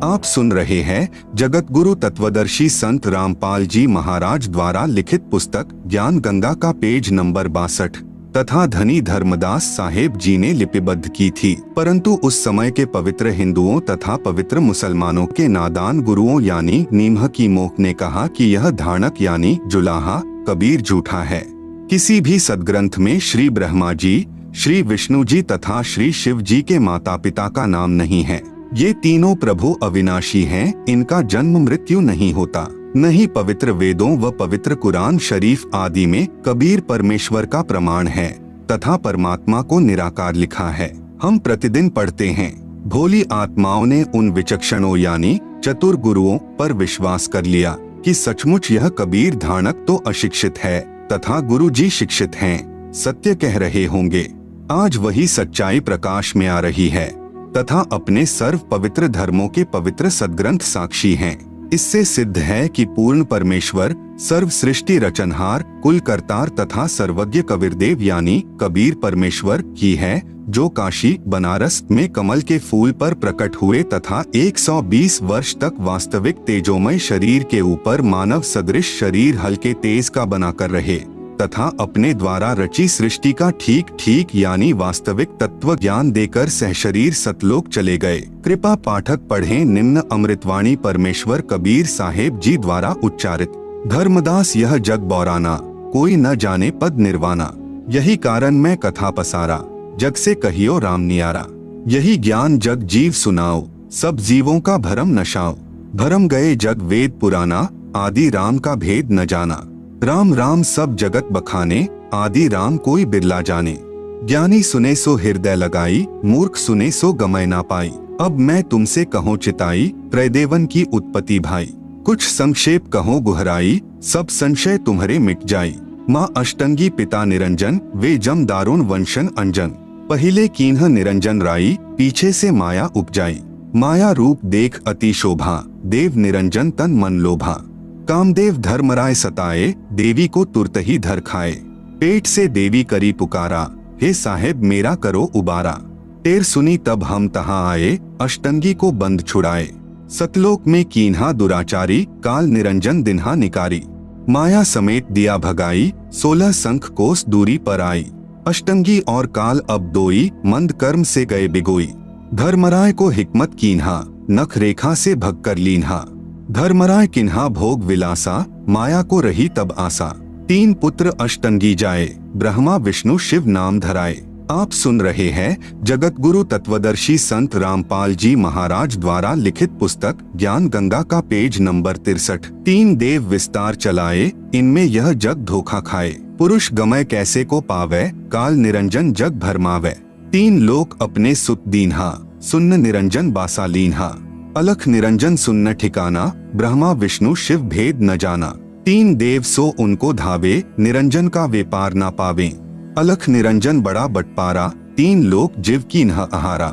आप सुन रहे हैं जगत गुरु तत्वदर्शी संत रामपाल जी महाराज द्वारा लिखित पुस्तक ज्ञान गंगा का पेज नंबर 62 तथा धनी धर्मदास साहेब जी ने लिपिबद्ध की थी। परंतु उस समय के पवित्र हिंदुओं तथा पवित्र मुसलमानों के नादान गुरुओं यानी नीमह की मोख ने कहा कि यह धारणक यानी जुलाहा कबीर झूठा है। किसी भी सदग्रंथ में श्री ब्रह्मा जी, श्री विष्णु जी तथा श्री शिव जी के माता पिता का नाम नहीं है। ये तीनों प्रभु अविनाशी हैं, इनका जन्म मृत्यु नहीं होता। नहीं पवित्र वेदों व पवित्र कुरान शरीफ आदि में कबीर परमेश्वर का प्रमाण है तथा परमात्मा को निराकार लिखा है। हम प्रतिदिन पढ़ते हैं। भोली आत्माओं ने उन विचक्षणों यानी चतुर गुरुओं पर विश्वास कर लिया कि सचमुच यह कबीर धारणक तो अशिक्षित है तथा गुरु जी शिक्षित हैं, सत्य कह रहे होंगे। आज वही सच्चाई प्रकाश में आ रही है तथा अपने सर्व पवित्र धर्मों के पवित्र सदग्रंथ साक्षी हैं। इससे सिद्ध है कि पूर्ण परमेश्वर सर्व सृष्टि रचनहार कुल करतार तथा सर्वज्ञ कबीरदेव यानी कबीर परमेश्वर ही है, जो काशी बनारस में कमल के फूल पर प्रकट हुए तथा 120 वर्ष तक वास्तविक तेजोमय शरीर के ऊपर मानव सदृश शरीर हल्के तेज का बनाकर रहे तथा अपने द्वारा रची सृष्टि का ठीक ठीक यानी वास्तविक तत्व ज्ञान देकर सहशरीर सतलोक चले गए। कृपा पाठक पढ़ें निम्न अमृतवाणी परमेश्वर कबीर साहेब जी द्वारा उच्चारित। धर्मदास यह जग बौराना, कोई न जाने पद निर्वाणा। यही कारण मैं कथा पसारा, जग से कहियो राम नियारा। यही ज्ञान जग जीव सुनाओ, सब जीवों का भरम नशाओ। भरम गए जग वेद पुराना, आदि राम का भेद न जाना। राम राम सब जगत बखाने, आदि राम कोई बिरला जाने। ज्ञानी सुने सो हृदय लगाई, मूर्ख सुने सो गमय ना पाई। अब मैं तुमसे कहूँ चिताई, त्रयदेवन की उत्पत्ति भाई। कुछ संक्षेप कहो गुहराई, सब संशय तुम्हारे मिट जाई। माँ अष्टंगी पिता निरंजन, वे जम दारुण वंशन अंजन। पहिले कीन्ह निरंजन राई, पीछे से माया उपजाई। माया रूप देख अति शोभा, देव निरंजन तन मन लोभा। कामदेव धर्मराय सताए, देवी को तुरत ही धर खाए। पेट से देवी करी पुकारा, हे साहेब मेरा करो उबारा। टेर सुनी तब हम तहाँ आए, अष्टंगी को बंद छुड़ाए। सतलोक में कीन्हा दुराचारी, काल निरंजन दिन्हा निकारी। माया समेत दिया भगाई, 16 शंख कोस दूरी पर आई। अष्टंगी और काल अब दोई, मंद कर्म से गए बिगोई। धर्मराय को हिकमत कीन्हा, नख रेखा से भग कर लीन्हा। धर्मराय किन्हा भोग विलासा, माया को रही तब आसा। 3 पुत्र अष्टंगी जाए, ब्रह्मा विष्णु शिव नाम धराए। आप सुन रहे हैं जगत गुरु तत्वदर्शी संत रामपाल जी महाराज द्वारा लिखित पुस्तक ज्ञान गंगा का पेज नंबर 63। 3 देव विस्तार चलाए, इनमें यह जग धोखा खाए। पुरुष गमय कैसे को पावे, काल निरंजन जग भरमावे। 3 लोक अपने सुत दीन्हा, सुन्न निरंजन बासा लीन्हा। अलख निरंजन सुन्न ठिकाना, ब्रह्मा विष्णु शिव भेद न जाना। 3 देव सो उनको धावे, निरंजन का व्यापार ना पावे। अलख निरंजन बड़ा बटपारा, 3 लोक जीव की न आहारा।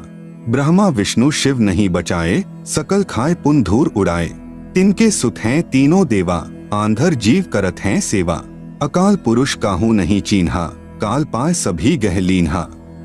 ब्रह्मा विष्णु शिव नहीं बचाए, सकल खाए पुन धूर उड़ाए। तिनके सुत हैं तीनों देवा, आंधर जीव करत हैं सेवा। अकाल पुरुष काहू नहीं चीन्हा, काल पाए सभी गह लीन्हा।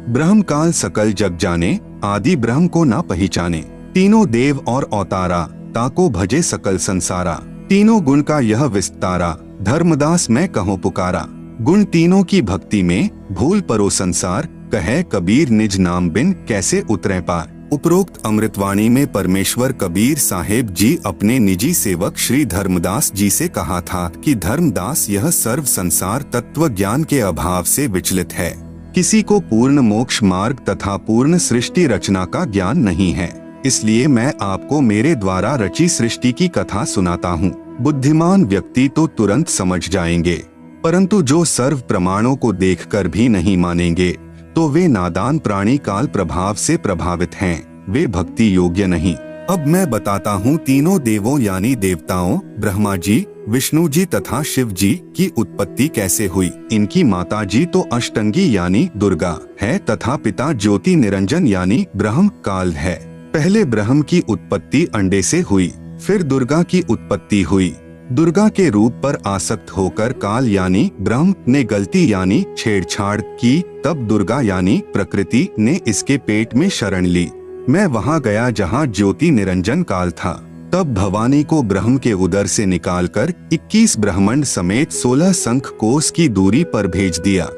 ब्रह्म काल सकल जग जाने, आदि ब्रह्म को ना पहचाने। तीनों देव और अवतारा, ताको भजे सकल संसारा। तीनों गुण का यह विस्तारा, धर्मदास मैं कहूँ पुकारा। गुण तीनों की भक्ति में, भूल परो संसार। कहे कबीर निज नाम बिन, कैसे उतरे पार। उपरोक्त अमृतवाणी में परमेश्वर कबीर साहेब जी अपने निजी सेवक श्री धर्मदास जी से कहा था कि धर्मदास यह सर्व संसार तत्व ज्ञान के अभाव से विचलित है। किसी को पूर्ण मोक्ष मार्ग तथा पूर्ण सृष्टि रचना का ज्ञान नहीं है, इसलिए मैं आपको मेरे द्वारा रची सृष्टि की कथा सुनाता हूँ। बुद्धिमान व्यक्ति तो तुरंत समझ जाएंगे, परंतु जो सर्व प्रमाणों को देखकर भी नहीं मानेंगे तो वे नादान प्राणी काल प्रभाव से प्रभावित हैं, वे भक्ति योग्य नहीं। अब मैं बताता हूँ तीनों देवों यानी देवताओं ब्रह्मा जी, विष्णु जी तथा शिव जी की उत्पत्ति कैसे हुई। इनकी माता जी तो अष्टंगी यानी दुर्गा है तथा पिता ज्योति निरंजन यानी ब्रह्म काल है। पहले ब्रह्म की उत्पत्ति अंडे से हुई, फिर दुर्गा की उत्पत्ति हुई। दुर्गा के रूप पर आसक्त होकर काल यानी ब्रह्म ने गलती यानी छेड़छाड़ की, तब दुर्गा यानी प्रकृति ने इसके पेट में शरण ली। मैं वहां गया जहां ज्योति निरंजन काल था। तब भवानी को ब्रह्म के उदर से निकालकर 21 ब्रह्मांड समेत 16 शंख कोस की दूरी पर भेज दिया।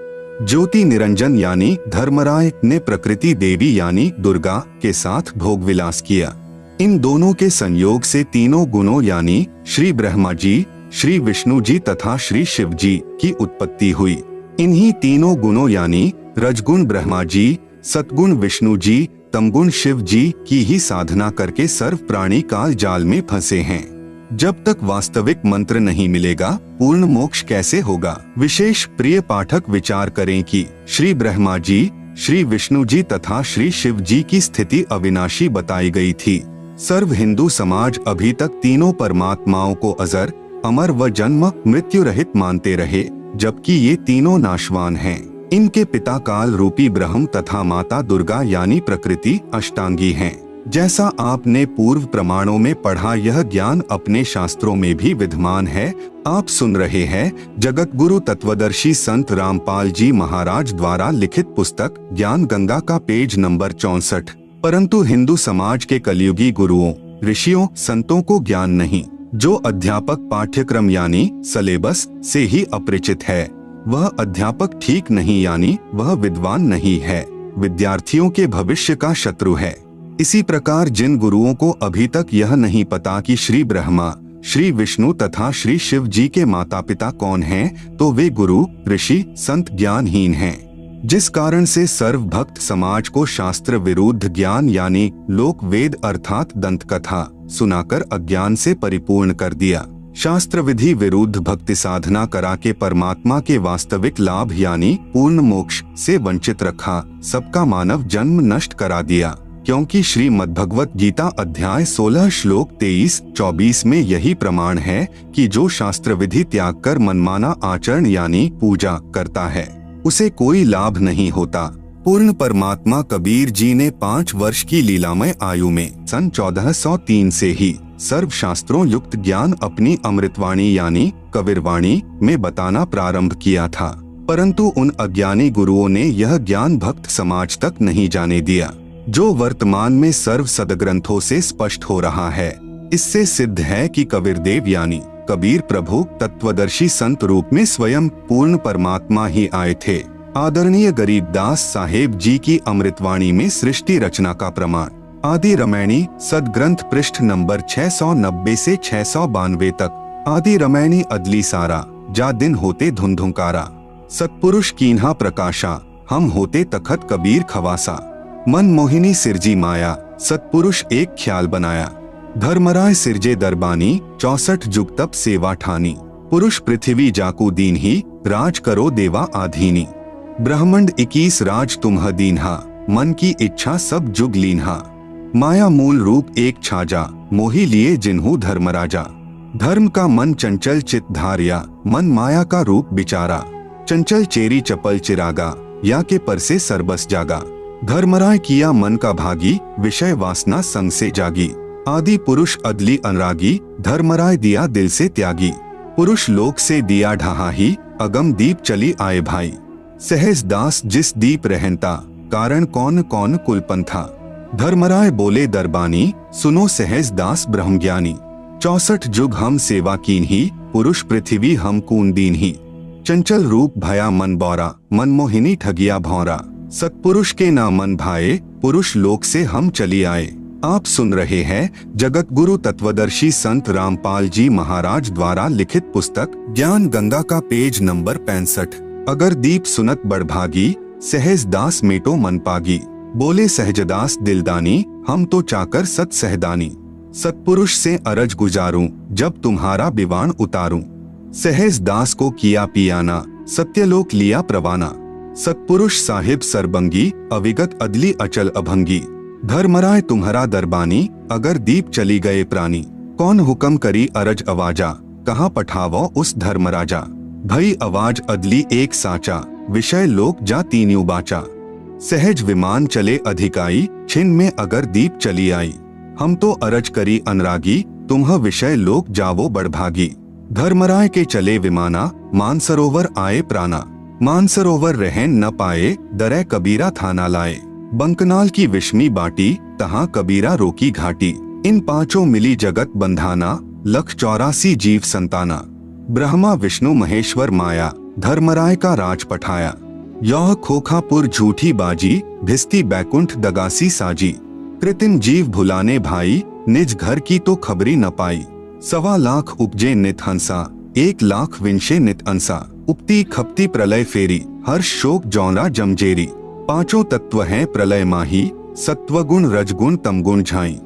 ज्योति निरंजन यानी धर्मराय ने प्रकृति देवी यानी दुर्गा के साथ भोग विलास किया। इन दोनों के संयोग से तीनों गुणों यानी श्री ब्रह्मा जी, श्री विष्णु जी तथा श्री शिव जी की उत्पत्ति हुई। इन्हीं तीनों गुणों यानी रजगुण ब्रह्मा जी, सतगुण विष्णु जी, तमगुण शिव जी की ही साधना करके सर्व प्राणी काल जाल में फंसे हैं। जब तक वास्तविक मंत्र नहीं मिलेगा पूर्ण मोक्ष कैसे होगा। विशेष प्रिय पाठक विचार करें कि श्री ब्रह्मा जी, श्री विष्णु जी तथा श्री शिव जी की स्थिति अविनाशी बताई गई थी। सर्व हिंदू समाज अभी तक तीनों परमात्माओं को अजर, अमर व जन्म मृत्यु रहित मानते रहे, जबकि ये तीनों नाशवान हैं। इनके पिता काल रूपी ब्रह्म तथा माता दुर्गा यानी प्रकृति अष्टांगी हैं। जैसा आपने पूर्व प्रमाणों में पढ़ा, यह ज्ञान अपने शास्त्रों में भी विद्यमान है। आप सुन रहे हैं जगत गुरु तत्वदर्शी संत रामपाल जी महाराज द्वारा लिखित पुस्तक ज्ञान गंगा का पेज नंबर 64। परंतु हिंदू समाज के कलयुगी गुरुओं, ऋषियों, संतों को ज्ञान नहीं। जो अध्यापक पाठ्यक्रम यानी सिलेबस से ही अपरिचित है, वह अध्यापक ठीक नहीं यानी वह विद्वान नहीं है, विद्यार्थियों के भविष्य का शत्रु है। इसी प्रकार जिन गुरुओं को अभी तक यह नहीं पता कि श्री ब्रह्मा, श्री विष्णु तथा श्री शिव जी के माता पिता कौन हैं, तो वे गुरु, ऋषि, संत ज्ञानहीन हैं। जिस कारण से सर्व भक्त समाज को शास्त्र विरुद्ध ज्ञान यानी लोक वेद अर्थात दंत कथा सुनाकर अज्ञान से परिपूर्ण कर दिया। शास्त्र विधि विरुद्ध भक्ति साधना करा के परमात्मा के वास्तविक लाभ यानी पूर्ण मोक्ष से वंचित रखा। सबका मानव जन्म नष्ट करा दिया, क्योंकि श्रीमद् भगवत गीता अध्याय 16 श्लोक 23-24 में यही प्रमाण है कि जो शास्त्र विधि त्याग कर मनमाना आचरण यानी पूजा करता है, उसे कोई लाभ नहीं होता। पूर्ण परमात्मा कबीर जी ने 5 वर्ष की लीलामय आयु में सन 1403 से ही सर्व शास्त्रों युक्त ज्ञान अपनी अमृतवाणी यानी कबीरवाणी में बताना प्रारंभ किया था। परंतु उन अज्ञानी गुरुओं ने यह ज्ञान भक्त समाज तक नहीं जाने दिया, जो वर्तमान में सर्व सदग्रंथों से स्पष्ट हो रहा है। इससे सिद्ध है कि कबीरदेव यानी कबीर प्रभु तत्वदर्शी संत रूप में स्वयं पूर्ण परमात्मा ही आए थे। आदरणीय गरीबदास साहेब जी की अमृतवाणी में सृष्टि रचना का प्रमाण आदि रामायणी सदग्रंथ पृष्ठ नंबर 690 से 692 तक। आदि रामायणी अदली सारा, जा दिन होते धुंधुकारा, सतपुरुष कीन्हा प्रकाशा, हम होते तखत कबीर खवासा। मन मोहिनी सिरजी माया, सतपुरुष एक ख्याल बनाया। धर्मराय सिरजे दरबानी, 64 जुग तप सेवा ठानी। पुरुष पृथ्वी जाकू दीन ही, राज करो देवा आधीनी। ब्रह्मंड 21 राज तुम्ह दीन्हा, मन की इच्छा सब जुग लीन्हा। माया मूल रूप एक छाजा, मोही लिए जिन्हू धर्मराजा। धर्म का मन चंचल चित धारिया, मन माया का रूप बिचारा। चंचल चेरी चपल चिरागा, या के पर से सरबस जागा। धर्मराय किया मन का भागी, विषय वासना संग से जागी। आदि पुरुष अदली अनुरागी, धर्मराय दिया दिल से त्यागी। पुरुष लोक से दिया ढहा ही, अगम दीप चली आए भाई। सहज दास जिस दीप रहनता, कारण कौन कौन कुलपंथा। धर्मराय बोले दरबानी, सुनो सहज दास ब्रह्मज्ञानी। 64 जुग हम सेवा कीन ही, पुरुष पृथ्वी हम कून दीन ही। चंचल रूप भया मन बौरा, मन मोहिनी ठगिया भौरा। सतपुरुष के ना मन भाए, पुरुष लोक से हम चली आए। आप सुन रहे हैं जगत गुरु तत्वदर्शी संत रामपाल जी महाराज द्वारा लिखित पुस्तक ज्ञान गंगा का पेज नंबर 65। अगर दीप सुनत बड़भागी, सहज दास मेटो मन पागी। बोले सहजदास दिलदानी, हम तो चाकर सत सहदानी। सतपुरुष से अरज गुजारूं, जब तुम्हारा बिवान उतारूं। सहज दास को किया पियाना, सत्यलोक लिया प्रवाना। सतपुरुष साहिब सरबंगी, अविगत अदली अचल अभंगी। धर्मराय तुम्हारा दरबानी, अगर दीप चली गए प्राणी। कौन हुक्म करी अरज अवाजा, कहाँ पठावो उस धर्मराजा। भई आवाज अदली एक साचा, विषय लोक जा तीन्यू बाचा। सहज विमान चले अधिकाई, छिन में अगर दीप चली आई। हम तो अरज करी अनुरागी, तुम्ह विषय लोक जावो बड़भागी। धर्मराय के चले विमाना, मानसरोवर आए प्राणा। मानसरोवर रहन न पाए, दरै कबीरा थाना लाए। बंकनाल की विषमी बाटी, तहाँ कबीरा रोकी घाटी। इन पांचों मिली जगत बंधाना, लख 84 जीव संताना। ब्रह्मा विष्णु महेश्वर माया, धर्मराय का राज पठाया। यह खोखापुर झूठी बाजी, भिस्ती बैकुंठ दगासी साजी। कृत्रिम जीव भुलाने भाई, निज घर की तो खबरी न पाई। 1.25 लाख उपजे नित हंसा, 1 लाख विंशे नित अंसा। उपती खपती प्रलय फेरी, हर्ष शोक जौरा जमजेरी। पांचों तत्व हैं प्रलय माही, सत्वगुण रजगुण तमगुण झाई।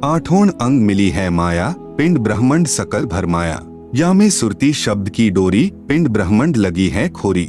8 अंग मिली है माया, पिंड ब्रह्मंड सकल भरमाया। या में सुरती शब्द की डोरी, पिंड ब्रह्मंड लगी है खोरी।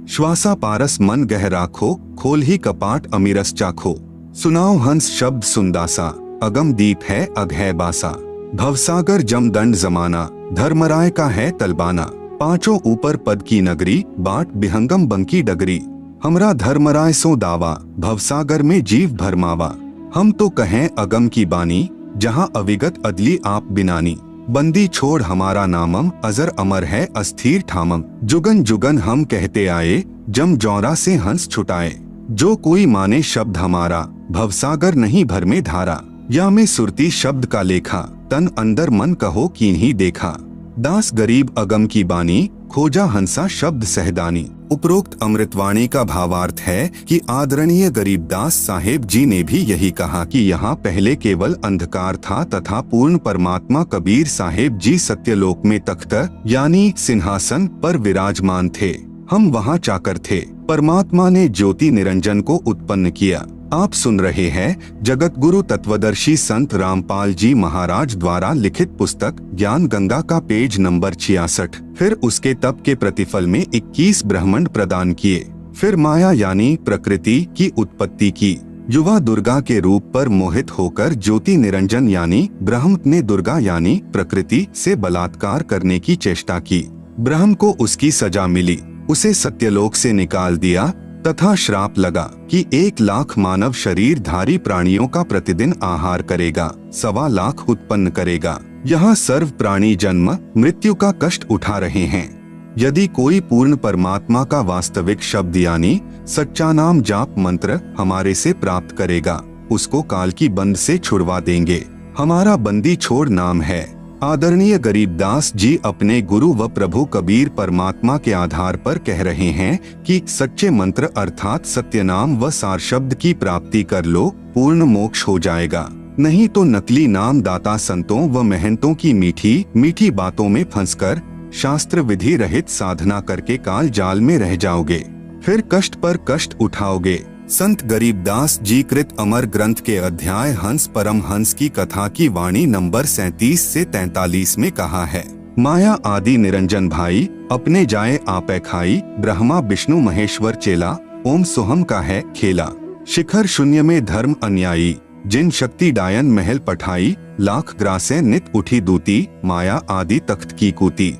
श्वासा पारस मन गह राखो, खोल ही कपाट अमीरस चाखो। सुनाओ हंस शब्द सुंदासा, अगम दीप है अग है बासा। भवसागर जम दंड जमाना, धर्मराय का है तलबाना। पांचों ऊपर पद की नगरी, बाट बिहंगम बंकी डगरी। हमरा धर्मराय सो दावा, भवसागर में जीव भरमावा। हम तो कहें अगम की बानी, जहाँ अविगत अदली आप बिनानी। बंदी छोड़ हमारा नामम, अजर अमर है अस्थिर ठामम। जुगन जुगन हम कहते आए, जम जौरा से हंस छुटाए। जो कोई माने शब्द हमारा, भवसागर नहीं भर में धारा। या में सुरती शब्द का लेखा, तन अंदर मन कहो कीन्ही देखा। दास गरीब अगम की बानी, खोजा हंसा शब्द सहदानी। उपरोक्त अमृतवाणी का भावार्थ है कि आदरणीय गरीबदास साहेब जी ने भी यही कहा कि यहाँ पहले केवल अंधकार था तथा पूर्ण परमात्मा कबीर साहेब जी सत्यलोक में तख्त यानी सिंहासन पर विराजमान थे। हम वहाँ चाकर थे। परमात्मा ने ज्योति निरंजन को उत्पन्न किया। आप सुन रहे हैं जगत गुरु तत्वदर्शी संत रामपाल जी महाराज द्वारा लिखित पुस्तक ज्ञान गंगा का पेज नंबर 66। फिर उसके तप के प्रतिफल में 21 ब्रह्मांड प्रदान किए। फिर माया यानी प्रकृति की उत्पत्ति की। युवा दुर्गा के रूप पर मोहित होकर ज्योति निरंजन यानी ब्रह्म ने दुर्गा यानी प्रकृति से बलात्कार करने की चेष्टा की। ब्रह्म को उसकी सजा मिली, उसे सत्यलोक से निकाल दिया तथा श्राप लगा कि 1 लाख मानव शरीरधारी प्राणियों का प्रतिदिन आहार करेगा, 1.25 लाख उत्पन्न करेगा। यहाँ सर्व प्राणी जन्म मृत्यु का कष्ट उठा रहे हैं। यदि कोई पूर्ण परमात्मा का वास्तविक शब्द यानी सच्चा नाम जाप मंत्र हमारे से प्राप्त करेगा, उसको काल की बंद से छुड़वा देंगे। हमारा बंदी छोड़ नाम है। आदरणीय गरीबदास जी अपने गुरु व प्रभु कबीर परमात्मा के आधार पर कह रहे हैं कि सच्चे मंत्र अर्थात सत्य नाम व सार शब्द की प्राप्ति कर लो, पूर्ण मोक्ष हो जाएगा। नहीं तो नकली नाम दाता संतों व महंतों की मीठी मीठी बातों में फंसकर शास्त्र विधि रहित साधना करके काल जाल में रह जाओगे, फिर कष्ट पर कष्ट उठाओगे। संत गरीबदास जी कृत अमर ग्रंथ के अध्याय हंस परम हंस की कथा की वाणी नंबर 37 से 43 में कहा है, माया आदि निरंजन भाई अपने जाए आपे खाई। ब्रह्मा विष्णु महेश्वर चेला, ओम सोहम का है खेला। शिखर शून्य में धर्म अन्यायी, जिन शक्ति डायन महल पठाई। लाख ग्रासे नित उठी दूती, माया आदि तख्त की कूती।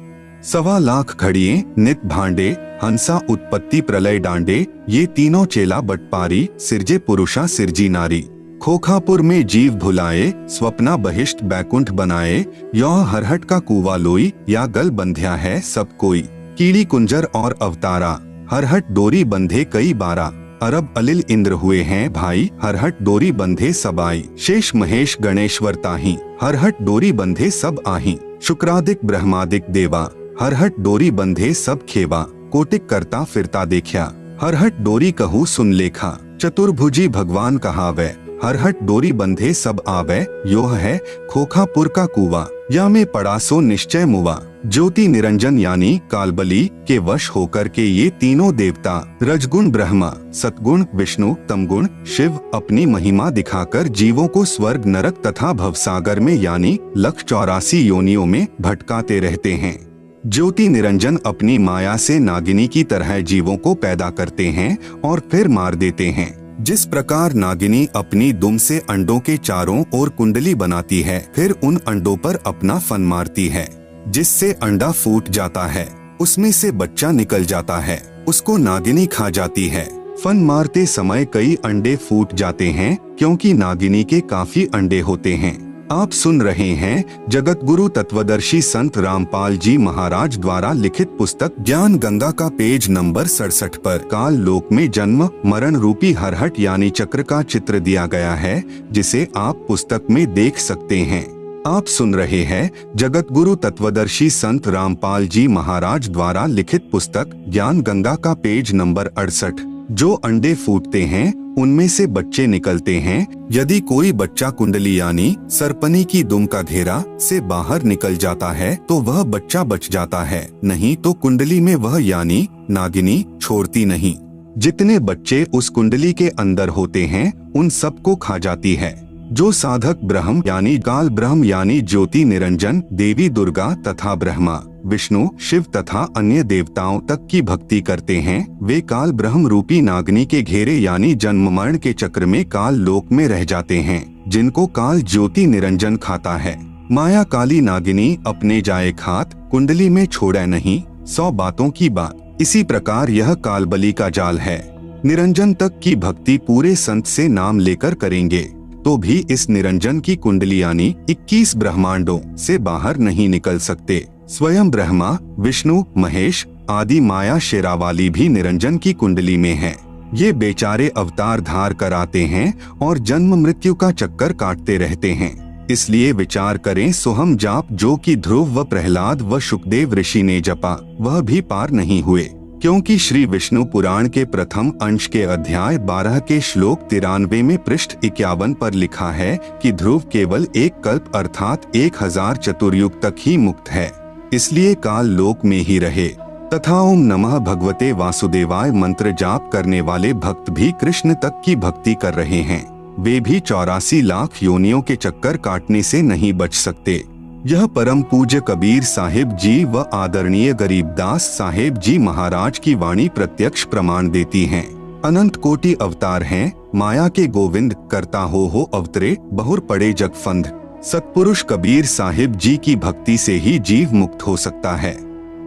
1.25 लाख घड़िए नित भांडे, हंसा उत्पत्ति प्रलय डांडे। ये तीनों चेला बटपारी, सिरजे पुरुषा सिरजी नारी। खोखापुर में जीव भुलाए, स्वप्ना बहिष्ट बैकुंठ बनाए। यह हरहट का कुआ लोई, या गल बंध्या है सब कोई। कीड़ी कुंजर और अवतारा, हरहट डोरी बंधे कई बारा। अरब अलिल इंद्र हुए हैं भाई, हरहट डोरी बंधे सब आई। शेष महेश गणेश्वर ताही, हरहट डोरी बंधे सब आही। शुक्रादिक ब्रह्मादिक देवा, हरहट डोरी बंधे सब खेवा। कोटिक करता फिरता देखा, हरहट डोरी कहू सुन लेखा। चतुर्भुजी भगवान कहावे, हरहट डोरी बंधे सब आवे। योह है खोखापुर का कुआ, या में पड़ा सो निश्चय मुआ। ज्योति निरंजन यानी कालबली के वश होकर के ये तीनों देवता रजगुण ब्रह्मा, सतगुण विष्णु, तमगुण शिव अपनी महिमा दिखाकर जीवों को स्वर्ग नरक तथा भवसागर में यानी लख 84 योनियों में भटकाते रहते हैं। ज्योति निरंजन अपनी माया से नागिनी की तरह जीवों को पैदा करते हैं और फिर मार देते हैं। जिस प्रकार नागिनी अपनी दुम से अंडों के चारों ओर कुंडली बनाती है, फिर उन अंडों पर अपना फन मारती है, जिससे अंडा फूट जाता है, उसमें से बच्चा निकल जाता है, उसको नागिनी खा जाती है। फन मारते समय कई अंडे फूट जाते हैं, क्योंकि नागिनी के काफी अंडे होते हैं। आप सुन रहे हैं जगत गुरु तत्वदर्शी संत रामपाल जी महाराज द्वारा लिखित पुस्तक ज्ञान गंगा का पेज नंबर 67 पर काल लोक में जन्म मरण रूपी हरहट यानी चक्र का चित्र दिया गया है, जिसे आप पुस्तक में देख सकते हैं। आप सुन रहे हैं जगत गुरु तत्वदर्शी संत रामपाल जी महाराज द्वारा लिखित पुस्तक ज्ञान गंगा का पेज नंबर 68। जो अंडे फूटते हैं उनमें से बच्चे निकलते हैं। यदि कोई बच्चा कुंडली यानी सरपनी की दुम का घेरा से बाहर निकल जाता है तो वह बच्चा बच जाता है, नहीं तो कुंडली में वह यानी नागिनी छोड़ती नहीं। जितने बच्चे उस कुंडली के अंदर होते हैं उन सबको खा जाती है। जो साधक ब्रह्म यानी काल ब्रह्म यानी ज्योति निरंजन देवी दुर्गा तथा ब्रह्मा विष्णु शिव तथा अन्य देवताओं तक की भक्ति करते हैं, वे काल ब्रह्म रूपी नागिनी के घेरे यानी जन्म मरण के चक्र में काल लोक में रह जाते हैं, जिनको काल ज्योति निरंजन खाता है। माया काली नागिनी अपने जाए खात कुंडली में छोड़े नहीं 100 बातों की बात। इसी प्रकार यह कालबली का जाल है। निरंजन तक की भक्ति पूरे संत से नाम लेकर करेंगे तो भी इस निरंजन की कुंडली यानी 21 ब्रह्मांडों से बाहर नहीं निकल सकते। स्वयं ब्रह्मा विष्णु महेश आदि माया शेरावाली भी निरंजन की कुंडली में हैं। ये बेचारे अवतार धार कर आते हैं और जन्म मृत्यु का चक्कर काटते रहते हैं। इसलिए विचार करें सोहम जाप जो कि ध्रुव व प्रहलाद व शुकदेव ऋषि ने जपा वह भी पार नहीं हुए, क्योंकि श्री विष्णु पुराण के प्रथम अंश के अध्याय 12 के श्लोक 93 में पृष्ठ 51 पर लिखा है कि ध्रुव केवल एक कल्प अर्थात 1000 चतुर्युग तक ही मुक्त है, इसलिए काल लोक में ही रहे। तथा ओम नमः भगवते वासुदेवाय मंत्र जाप करने वाले भक्त भी कृष्ण तक की भक्ति कर रहे हैं, वे भी 84 लाख योनियों के चक्कर काटने से नहीं बच सकते। यह परम पूज्य कबीर साहिब जी व आदरणीय गरीबदास साहिब जी महाराज की वाणी प्रत्यक्ष प्रमाण देती हैं। अनंत कोटि अवतार हैं, माया के गोविंद करता हो अवतरे बहुर पड़े जगफंद। सतपुरुष कबीर साहिब जी की भक्ति से ही जीव मुक्त हो सकता है।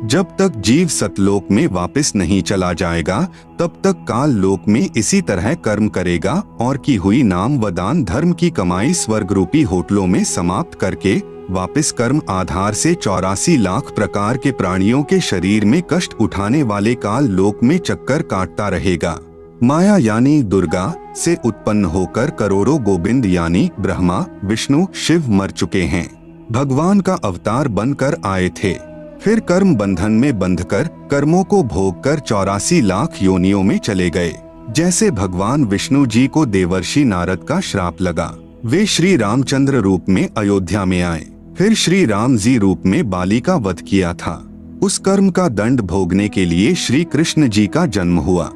जब तक जीव सतलोक में वापस नहीं चला जाएगा तब तक काल लोक में इसी तरह कर्म करेगा और की हुई नाम व दान धर्म की कमाई स्वर्ग रूपी होटलों में समाप्त करके वापस कर्म आधार से 84 लाख प्रकार के प्राणियों के शरीर में कष्ट उठाने वाले काल लोक में चक्कर काटता रहेगा। माया यानी दुर्गा से उत्पन्न होकर करोड़ों गोविंद यानी ब्रह्मा विष्णु शिव मर चुके हैं, भगवान का अवतार बनकर आए थे, फिर कर्म बंधन में बंधकर कर्मों को भोग कर 84 लाख योनियों में चले गए। जैसे भगवान विष्णु जी को देवर्षि नारद का श्राप लगा, वे श्री रामचंद्र रूप में अयोध्या में आए, फिर श्री राम जी रूप में बाली का वध किया था। उस कर्म का दंड भोगने के लिए श्री कृष्ण जी का जन्म हुआ।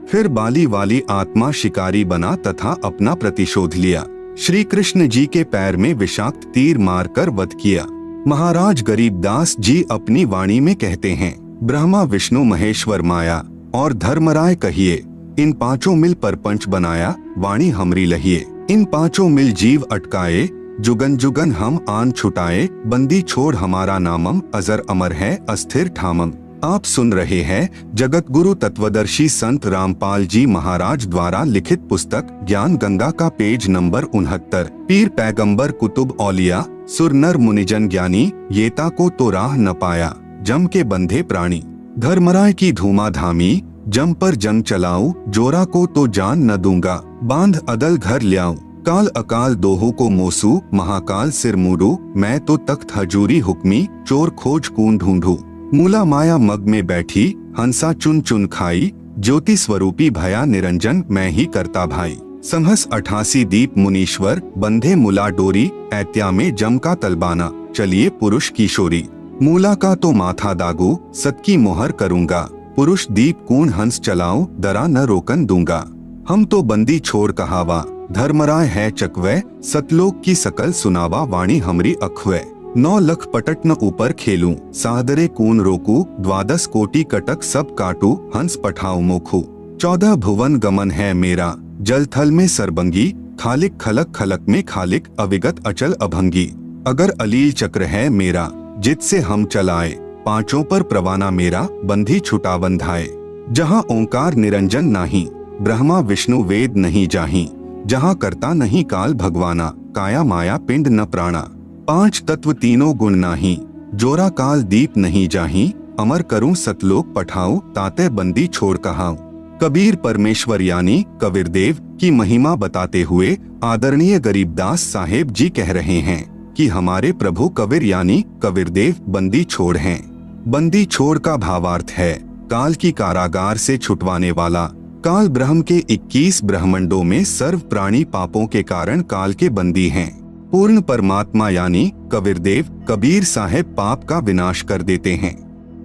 फिर बाली वाली आत्मा शिकारी बना तथा अपना प्रतिशोध लिया। श्री कृष्ण जी के पैर में विषाक्त तीर मारकर वध किया। महाराज गरीबदास जी अपनी वाणी में कहते हैं, ब्रह्मा विष्णु महेश्वर माया और धर्मराय कहिए, इन पांचों मिल परपंच बनाया, वाणी हमरी लहिए। इन पांचों मिल जीव अटकाए, जुगन जुगन हम आन छुटाए, बंदी छोड़ हमारा नामम, अजर अमर है अस्थिर ठामम। आप सुन रहे हैं जगत गुरु तत्वदर्शी संत रामपाल जी महाराज द्वारा लिखित पुस्तक ज्ञान गंगा का पेज नंबर 69। पीर पैगंबर कुतुब औलिया सुर नर मुनिजन ज्ञानी, येता को तो राह न पाया, जम के बंधे प्राणी। धर्मराय की धूमाधामी, जम पर जंग चलाऊं, जोरा को तो जान न दूंगा, बांध अदल घर ल्याऊं। काल अकाल दोहों को मोसू, महाकाल सिर मूडू, मैं तो तख्त हजूरी हुक्मी, चोर खोज कून ढूंढू। मूला माया मग में बैठी, हंसा चुन चुन खाई, ज्योति स्वरूपी भया निरंजन मैं ही करता भाई। संहस 88 दीप मुनीश्वर, बंधे मुला डोरी, ऐत्या में जम का तलबाना, चलिए पुरुष किशोरी। मूला का तो माथा दागू, सत की मोहर करूंगा, पुरुष दीप कून हंस चलाऊं, दरा न रोकन दूंगा। हम तो बंदी छोड़ कहावा, धर्मराय है चकवे, सतलोक की सकल सुनावा, वाणी हमरी अखवे। 9 लख पटट न ऊपर खेलूं, सादरे कून रोकू, 12 कोटि कटक सब काटू, हंस पठाऊ मोखू। 14 भुवन गमन है मेरा, जल थल में सरबंगी, खालिक खलक खलक में खालिक, अविगत अचल अभंगी। अगर अलील चक्र है मेरा, जित से हम चलाए, पांचों पर प्रवाना मेरा, बंधी छुटा बंधाए। जहाँ ओंकार निरंजन नाही, ब्रह्मा विष्णु वेद नहीं जाही, जहाँ करता नहीं काल भगवाना, काया माया पिंड न प्राणा। 5 तत्व तीनों गुण नाही, जोरा काल दीप नहीं जाही। अमर करूं सतलोक पठाऊं, ताते बंदी छोड़ कहाऊं। कबीर परमेश्वर यानी कबीरदेव की महिमा बताते हुए आदरणीय गरीबदास साहेब जी कह रहे हैं कि हमारे प्रभु कबीर यानी कबीरदेव बंदी छोड़ हैं। बंदी छोड़ का भावार्थ है काल की कारागार से छुटवाने वाला। काल ब्रह्म के 21 ब्रह्मंडों में सर्व प्राणी पापों के कारण काल के बंदी हैं। पूर्ण परमात्मा यानी कबीरदेव कबीर साहेब पाप का विनाश कर देते हैं।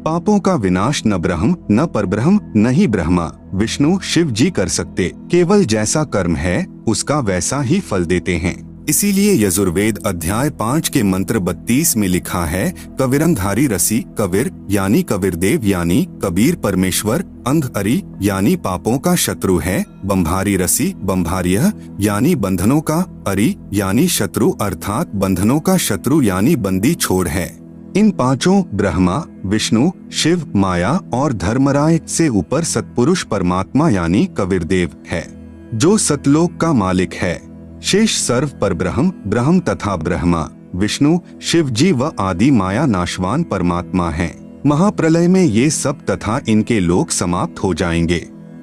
पापों का विनाश न ब्रह्म न परब्रह्म न ही ब्रह्मा विष्णु शिव जी कर सकते, केवल जैसा कर्म है उसका वैसा ही फल देते हैं। इसीलिए यजुर्वेद अध्याय 5 के मंत्र 32 में लिखा है, कबीरंधारी रसी कबीर यानी कबीरदेव यानी कबीर परमेश्वर, अंग अरि यानी पापों का शत्रु है, बंभारी रसी बंभार्य यानी बंधनों का, अरि यानी शत्रु अर्थात बंधनों का शत्रु यानी बंदी छोड़ है। इन पांचों ब्रह्मा विष्णु शिव माया और धर्मराय से ऊपर सतपुरुष परमात्मा यानी कबीरदेव है, जो सतलोक का मालिक है। शेष सर्व पर ब्रह्म तथा ब्रह्मा विष्णु शिव जी व आदि माया नाशवान परमात्मा हैं। महाप्रलय में ये सब तथा इनके लोक समाप्त हो जाएंगे।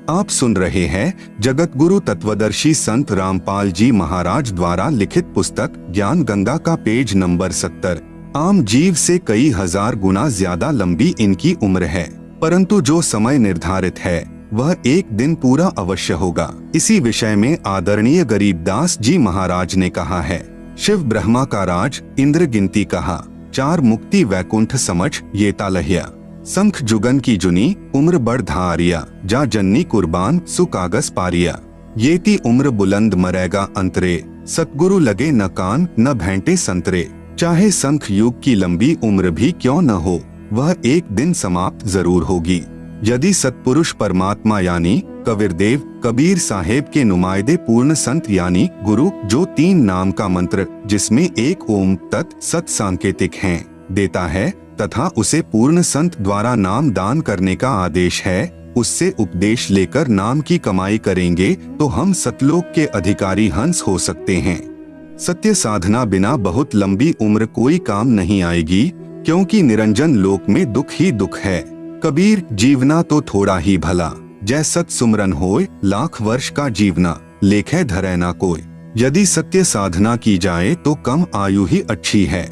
आप सुन रहे हैं जगत गुरु तत्वदर्शी संत रामपाल जी महाराज द्वारा लिखित पुस्तक ज्ञान गंगा का पेज नंबर 70। आम जीव से कई हजार गुना ज्यादा लंबी इनकी उम्र है, परंतु जो समय निर्धारित है वह एक दिन पूरा अवश्य होगा। इसी विषय में आदरणीय गरीबदास जी महाराज ने कहा है, शिव ब्रह्मा का राज इंद्र गिनती कहा, 4 मुक्ति वैकुंठ समझ ये तालहिया। संख जुगन की जुनी उम्र बढ़ धारिया, जा जन्नी कुर्बान सुकागस पारिया। येती उम्र बुलंद मरेगा अंतरे, सतगुरु लगे न कान न भेंटे संतरे। चाहे संख युग की लंबी उम्र भी क्यों न हो, वह एक दिन समाप्त जरूर होगी। यदि सतपुरुष परमात्मा यानी कबीरदेव कबीर साहेब के नुमाइंदे पूर्ण संत यानी गुरु, जो 3 नाम का मंत्र जिसमें एक ओम तत् सत सांकेतिक हैं देता है तथा उसे पूर्ण संत द्वारा नाम दान करने का आदेश है, उससे उपदेश लेकर नाम की कमाई करेंगे तो हम सतलोक के अधिकारी हंस हो सकते हैं। सत्य साधना बिना बहुत लंबी उम्र कोई काम नहीं आएगी, क्योंकि निरंजन लोक में दुख ही दुख है। कबीर जीवना तो थोड़ा ही भला, जै सत सुमरन होय लाख वर्ष का जीवना, लेखे धरे ना कोई। यदि सत्य साधना की जाए तो कम आयु ही अच्छी है।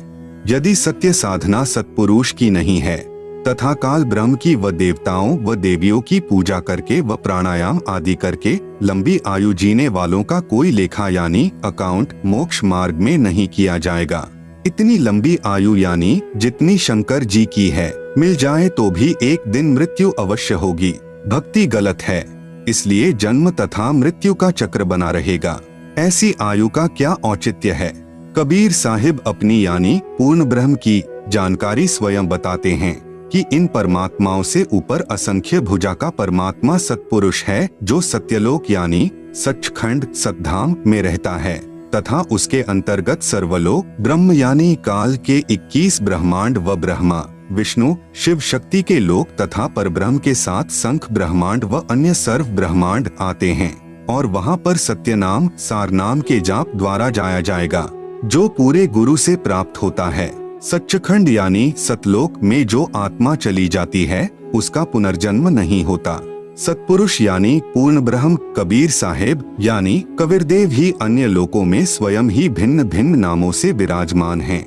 यदि सत्य साधना सत्पुरुष की नहीं है तथा काल ब्रह्म की व देवताओं व देवियों की पूजा करके व प्राणायाम आदि करके लंबी आयु जीने वालों का कोई लेखा यानी अकाउंट मोक्ष मार्ग में नहीं किया जाएगा। इतनी लंबी आयु यानी जितनी शंकर जी की है, मिल जाए तो भी एक दिन मृत्यु अवश्य होगी। भक्ति गलत है, इसलिए जन्म तथा मृत्यु का चक्र बना रहेगा। ऐसी आयु का क्या औचित्य है। कबीर साहिब अपनी यानी पूर्ण ब्रह्म की जानकारी स्वयं बताते हैं कि इन परमात्माओं से ऊपर असंख्य भुजा का परमात्मा सतपुरुष है, जो सत्यलोक यानी सचखंड सतधाम में रहता है तथा उसके अंतर्गत सर्वलोक ब्रह्म यानी काल के 21 ब्रह्मांड व ब्रह्मा विष्णु शिव शक्ति के लोक तथा परब्रह्म के साथ संख ब्रह्मांड व अन्य सर्व ब्रह्मांड आते हैं, और वहां पर सत्य नाम सार नाम के जाप द्वारा जाया जाएगा, जो पूरे गुरु से प्राप्त होता है। सच्चखंड यानी सतलोक में जो आत्मा चली जाती है उसका पुनर्जन्म नहीं होता। सतपुरुष यानी पूर्ण ब्रह्म कबीर साहेब यानी कबीरदेव ही अन्य लोकों में स्वयं ही भिन्न भिन्न नामों से विराजमान हैं।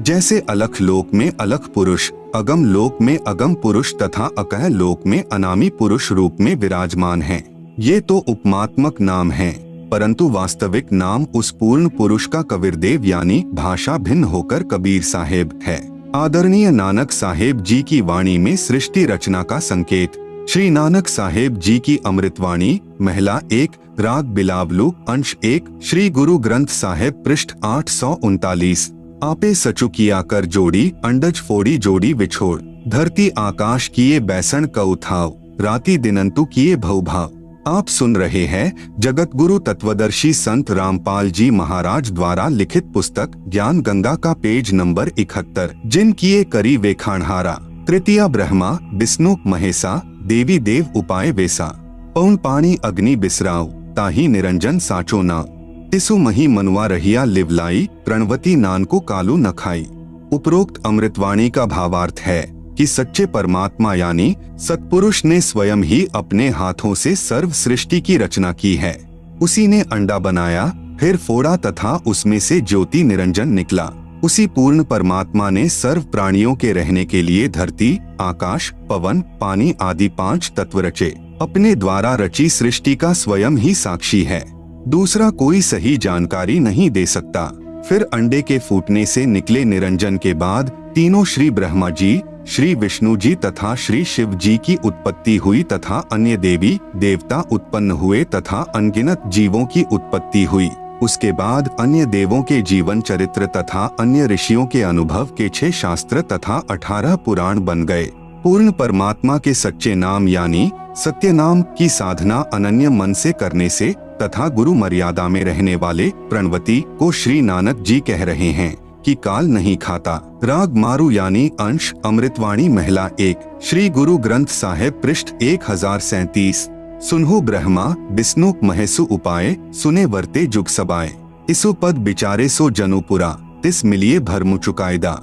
जैसे अलख लोक में अलख पुरुष, अगम लोक में अगम पुरुष तथा अकह लोक में अनामी पुरुष रूप में विराजमान हैं। ये तो उपमात्मक नाम हैं, परंतु वास्तविक नाम उस पूर्ण पुरुष का कबीरदेव यानी भाषा भिन्न होकर कबीर साहेब है। आदरणीय नानक साहेब जी की वाणी में सृष्टि रचना का संकेत। श्री नानक साहेब जी की अमृतवाणी महला 1 राग बिलावलू अंश 1 श्री गुरु ग्रंथ साहेब पृष्ठ 839। आपे सचु किया कर जोड़ी, अंडज फोड़ी जोड़ी विछोड़, धरती आकाश किए बैसन कऊ थाव, राति दिनंतु किए भव भाव। आप सुन रहे हैं जगत गुरु तत्वदर्शी संत रामपाल जी महाराज द्वारा लिखित पुस्तक ज्ञान गंगा का पेज नंबर 71। जिन किए करी वेखाणहारा, तृतीया ब्रह्मा विष्णु महेसा, देवी देव उपाय वेसा, पौन पानी अग्नि बिसराव, ताही निरंजन साचो नाव। तिसु मही मनुआ रहिया लिवलाई, प्रणवती नानको कालू न खाई। उपरोक्त अमृतवाणी का भावार्थ है कि सच्चे परमात्मा यानी सत्पुरुष ने स्वयं ही अपने हाथों से सर्व सृष्टि की रचना की है। उसी ने अंडा बनाया, फिर फोड़ा तथा उसमें से ज्योति निरंजन निकला। उसी पूर्ण परमात्मा ने सर्व प्राणियों के रहने के लिए धरती, आकाश, पवन, पानी आदि 5 तत्व रचे। अपने द्वारा रची सृष्टि का स्वयं ही साक्षी है, दूसरा कोई सही जानकारी नहीं दे सकता। फिर अंडे के फूटने से निकले निरंजन के बाद तीनों श्री ब्रह्मा जी, श्री विष्णु जी तथा श्री शिव जी की उत्पत्ति हुई तथा अन्य देवी देवता उत्पन्न हुए तथा अनगिनत जीवों की उत्पत्ति हुई। उसके बाद अन्य देवों के जीवन चरित्र तथा अन्य ऋषियों के अनुभव के 6 शास्त्र तथा 18 पुराण बन गए। पूर्ण परमात्मा के सच्चे नाम यानी सत्य नाम की साधना अनन्य मन से करने से तथा गुरु मर्यादा में रहने वाले प्रणवती को श्री नानक जी कह रहे हैं कि काल नहीं खाता। राग मारू यानी अंश अमृतवाणी महिला 1 श्री गुरु ग्रंथ साहिब पृष्ठ 1037। सुनहु ब्रह्मा विष्णु महेसु उपाय, सुने वर्ते जुग सबाए। इसु पद बिचारे सो जनुपुरा, तिस मिलिए भरमु चुकायदा।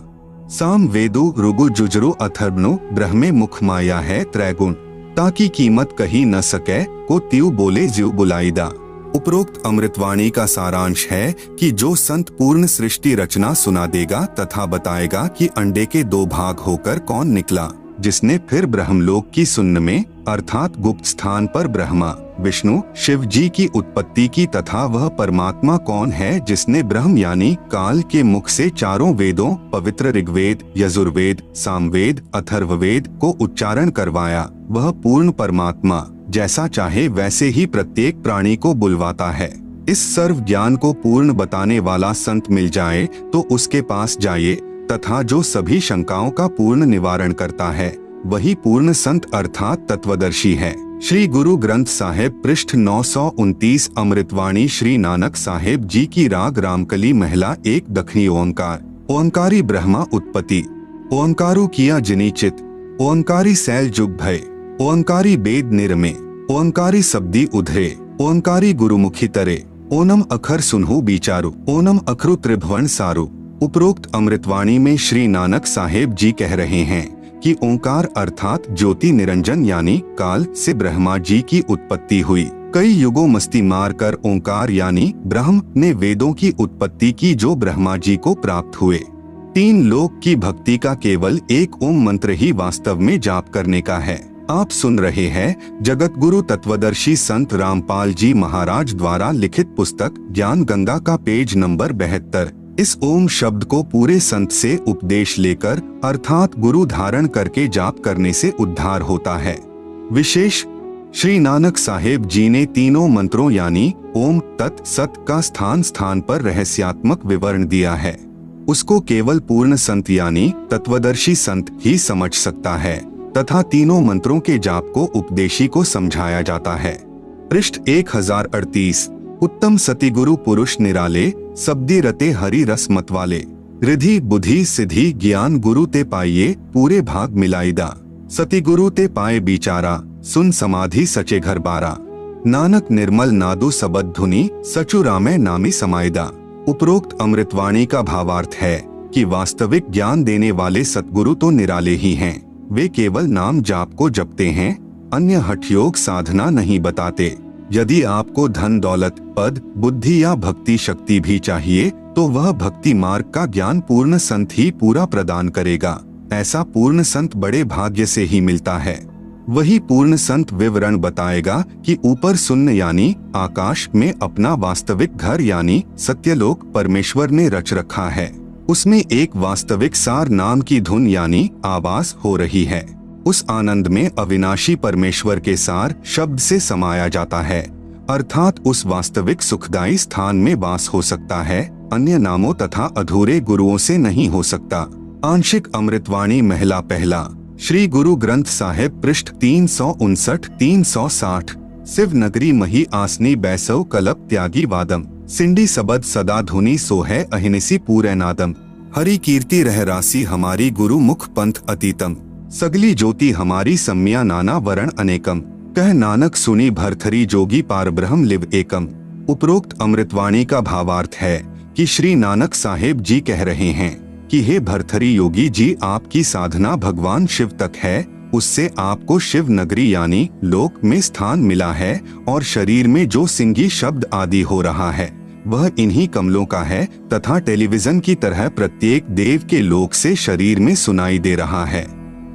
साम वेदु रुगु जुजरु अथर्वनु, ब्रह्मे मुख माया है त्रैगुण। ताकि कीमत कही न सके, को त्यू बोले ज्यू बुलाईदा। उपरोक्त अमृतवाणी का सारांश है कि जो संत पूर्ण सृष्टि रचना सुना देगा तथा बताएगा कि अंडे के 2 भाग होकर कौन निकला, जिसने फिर ब्रह्मलोक की सुन्न में अर्थात गुप्त स्थान पर ब्रह्मा विष्णु शिव जी की उत्पत्ति की तथा वह परमात्मा कौन है जिसने ब्रह्म यानी काल के मुख से 4 वेदों पवित्र ऋग्वेद, यजुर्वेद, सामवेद, अथर्ववेद को उच्चारण करवाया, वह पूर्ण परमात्मा जैसा चाहे वैसे ही प्रत्येक प्राणी को बुलवाता है। इस सर्व ज्ञान को पूर्ण बताने वाला संत मिल जाए तो उसके पास जाइए तथा जो सभी शंकाओं का पूर्ण निवारण करता है वही पूर्ण संत अर्थात तत्वदर्शी है। श्री गुरु ग्रंथ साहिब पृष्ठ 929 अमृतवाणी श्री नानक साहिब जी की राग रामकली महिला 1 दक्षिणी ओंकार। ओंकारी ब्रह्मा उत्पत्ति, ओंकारू किया जिनी चित, ओंकारी सैल जुग भय, ओंकारी बेद निरमे, ओंकारी शब्दी उधरे, ओंकारी गुरुमुखी तरे, ओनम अखर सुनहु बिचारू, ओनम अखरु त्रिभुवन सारू। उपरोक्त अमृतवाणी में श्री नानक साहेब जी कह रहे हैं कि ओंकार अर्थात ज्योति निरंजन यानी काल से ब्रह्मा जी की उत्पत्ति हुई। कई युगों मस्ती मार कर ओंकार यानी ब्रह्म ने वेदों की उत्पत्ति की जो ब्रह्मा जी को प्राप्त हुए। 3 लोक की भक्ति का केवल एक ओम मंत्र ही वास्तव में जाप करने का है। आप सुन रहे हैं जगत गुरु तत्वदर्शी संत रामपाल जी महाराज द्वारा लिखित पुस्तक ज्ञान गंगा का पेज नंबर 72। इस ओम शब्द को पूरे संत से उपदेश लेकर अर्थात गुरु धारण करके जाप करने से उद्धार होता है। विशेष श्री नानक साहेब जी ने तीनों मंत्रों यानी ओम तत् सत का स्थान स्थान पर रहस्यात्मक विवरण दिया है। उसको केवल पूर्ण संत यानी तत्वदर्शी संत ही समझ सकता है तथा तीनों मंत्रों के जाप को उपदेशी को समझाया जाता है। पृष्ठ 1038। उत्तम सतिगुरु पुरुष निराले, शब्दी रते हरि रस मतवाले। रिधि बुद्धि सिद्धि ज्ञान गुरु ते पाइये, पूरे भाग मिलाईदा। सतिगुरु ते पाए बिचारा, सुन समाधि सचे घर बारा। नानक निर्मल नादु सबद धुनी, सचु रामे नामी समाइदा। उपरोक्त अमृतवाणी का भावार्थ है कि वास्तविक ज्ञान देने वाले सतगुरु तो निराले ही हैं। वे केवल नाम जाप को जपते हैं, अन्य हठयोग साधना नहीं बताते। यदि आपको धन दौलत पद बुद्धि या भक्ति शक्ति भी चाहिए तो वह भक्ति मार्ग का ज्ञान पूर्ण संत ही पूरा प्रदान करेगा। ऐसा पूर्ण संत बड़े भाग्य से ही मिलता है। वही पूर्ण संत विवरण बताएगा कि ऊपर शून्य यानी आकाश में अपना वास्तविक घर यानी सत्यलोक परमेश्वर ने रच रखा है। उसमें एक वास्तविक सार नाम की धुन यानी आवाज हो रही है। उस आनंद में अविनाशी परमेश्वर के सार शब्द से समाया जाता है, अर्थात उस वास्तविक सुखदायी स्थान में वास हो सकता है, अन्य नामों तथा अधूरे गुरुओं से नहीं हो सकता। आंशिक अमृतवाणी महिला पहला श्री गुरु ग्रंथ साहिब पृष्ठ 359-360। शिव नगरी मही आसनी बैसव कलप त्यागी वादम। सिंडी सबद सदा धुनी सो है अहिनिसी पूरे नादम। हरि कीर्ति रह रासी हमारी गुरु मुख पंथ अतीतम। सगली ज्योति हमारी सम्या नाना वरण अनेकम। कह नानक सुनी भरथरी जोगी पार ब्रह्म लिव एकम। उपरोक्त अमृतवाणी का भावार्थ है कि श्री नानक साहेब जी कह रहे हैं कि हे भरथरी योगी जी, आपकी साधना भगवान शिव तक है, उससे आपको शिव नगरी यानी लोक में स्थान मिला है, और शरीर में जो सिंगी शब्द आदि हो रहा है वह इन्हीं कमलों का है, तथा टेलीविजन की तरह प्रत्येक देव के लोक से शरीर में सुनाई दे रहा है।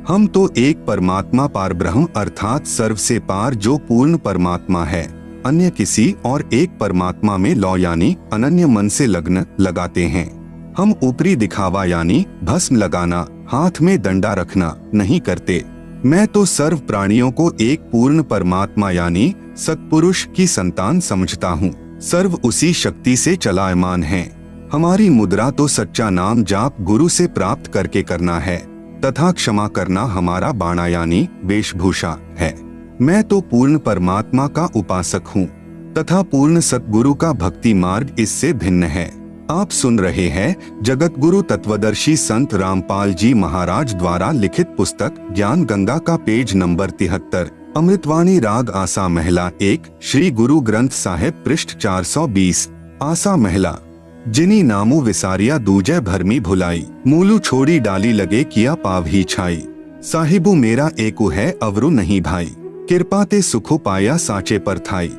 हम तो एक परमात्मा पार ब्रह्म अर्थात सर्व से पार जो पूर्ण परमात्मा है, अन्य किसी और एक परमात्मा में लौ यानी अनन्य मन से लग्न लगाते हैं। हम ऊपरी दिखावा यानी भस्म लगाना, हाथ में डंडा रखना नहीं करते। मैं तो सर्व प्राणियों को एक पूर्ण परमात्मा यानी सत्पुरुष की संतान समझता हूँ। सर्व उसी शक्ति से चलायमान है। हमारी मुद्रा तो सच्चा नाम जाप गुरु से प्राप्त करके करना है, तथा क्षमा करना हमारा बाणा यानी वेशभूषा है। मैं तो पूर्ण परमात्मा का उपासक हूँ, तथा पूर्ण सतगुरु का भक्ति मार्ग इससे भिन्न है। आप सुन रहे हैं जगत गुरु तत्वदर्शी संत रामपाल जी महाराज द्वारा लिखित पुस्तक ज्ञान गंगा का पेज नंबर 73, अमृतवाणी राग आसा महला 1, श्री गुरु ग्रंथ साहिब पृष्ठ 420। आसा महला। जिनी नामू विसारिया दूजे भरमी भुलाई, मूलू छोड़ी डाली लगे किया पाव ही छाई। साहिबू मेरा एकु है अवरु नहीं भाई, कृपा ते सुखो पाया साचे पर थाई।